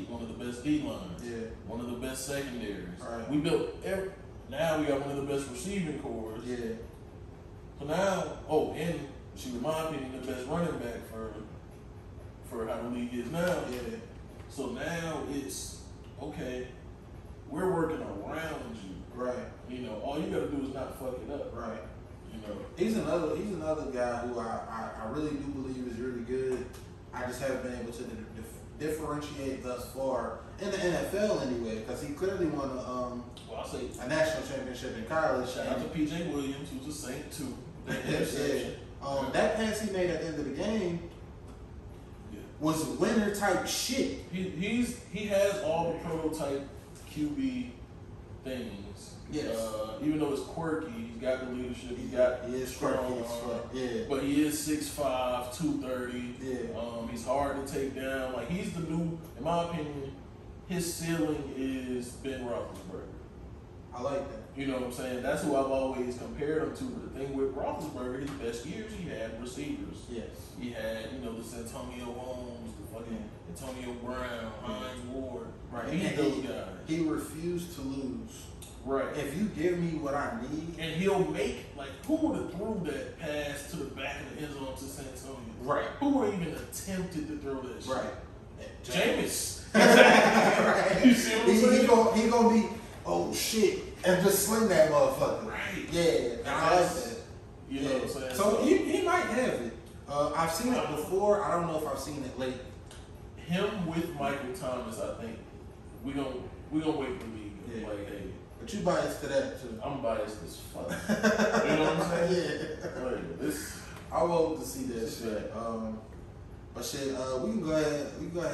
one of the best D-lines, Yeah, one of the best secondaries. Right. We built now we got one of the best receiving cores. yeah, So now, and in my opinion, the best running back for how the league is now. yeah. So now it's okay. We're working around you. Right, You know, all you gotta do is not fuck it up. right. You know. He's another guy who I really do believe is really good. I just haven't been able to differentiate thus far in the NFL anyway, because he clearly won Well, I'll say a national championship in college. shout out to PJ Williams, who's a Saint too. That Yeah. interception. That pass he made at the end of the game Yeah. was winner type shit. He has all the prototype QB things. Yes. Even though it's quirky, he's got the leadership. He is strong quirky as arm. fuck. Yeah. But he is 6'5", 230. Yeah. He's hard to take down. Like he's the new, in my opinion, his ceiling is Ben Roethlisberger. I like that. You know what I'm saying? That's who I've always compared him to. But the thing with Roethlisberger, his best years he had receivers. Yes. He had, this Antonio Holmes, the fucking Antonio Brown, Hines Ward. Right. He And those guys. He refused to lose. Right. If you give me what I need, And he'll make, who would have threw that pass to the back of the end zone to San Antonio? Right. Who would have even attempted to throw that shit? right. Jameis. Right. You see what I'm saying? He gonna be, oh shit, and just sling that motherfucker. Right. Yeah. And I like that. You know what I'm saying? So he might have it. I've seen it before. I don't know if I've seen it late. him with Michael Thomas, I think we gonna wait for the league. Yeah. Like, hey, But you biased to that too. I'm biased as fuck. You know what I'm saying? Yeah. Like, this. I would hope to see that shit. But shit, we can go ahead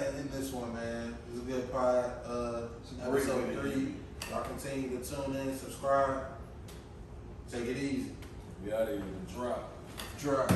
and end this one, man. This is a good pod. Episode 3. Y'all continue to tune in, subscribe. Take it easy. We out of here to drop. Drop.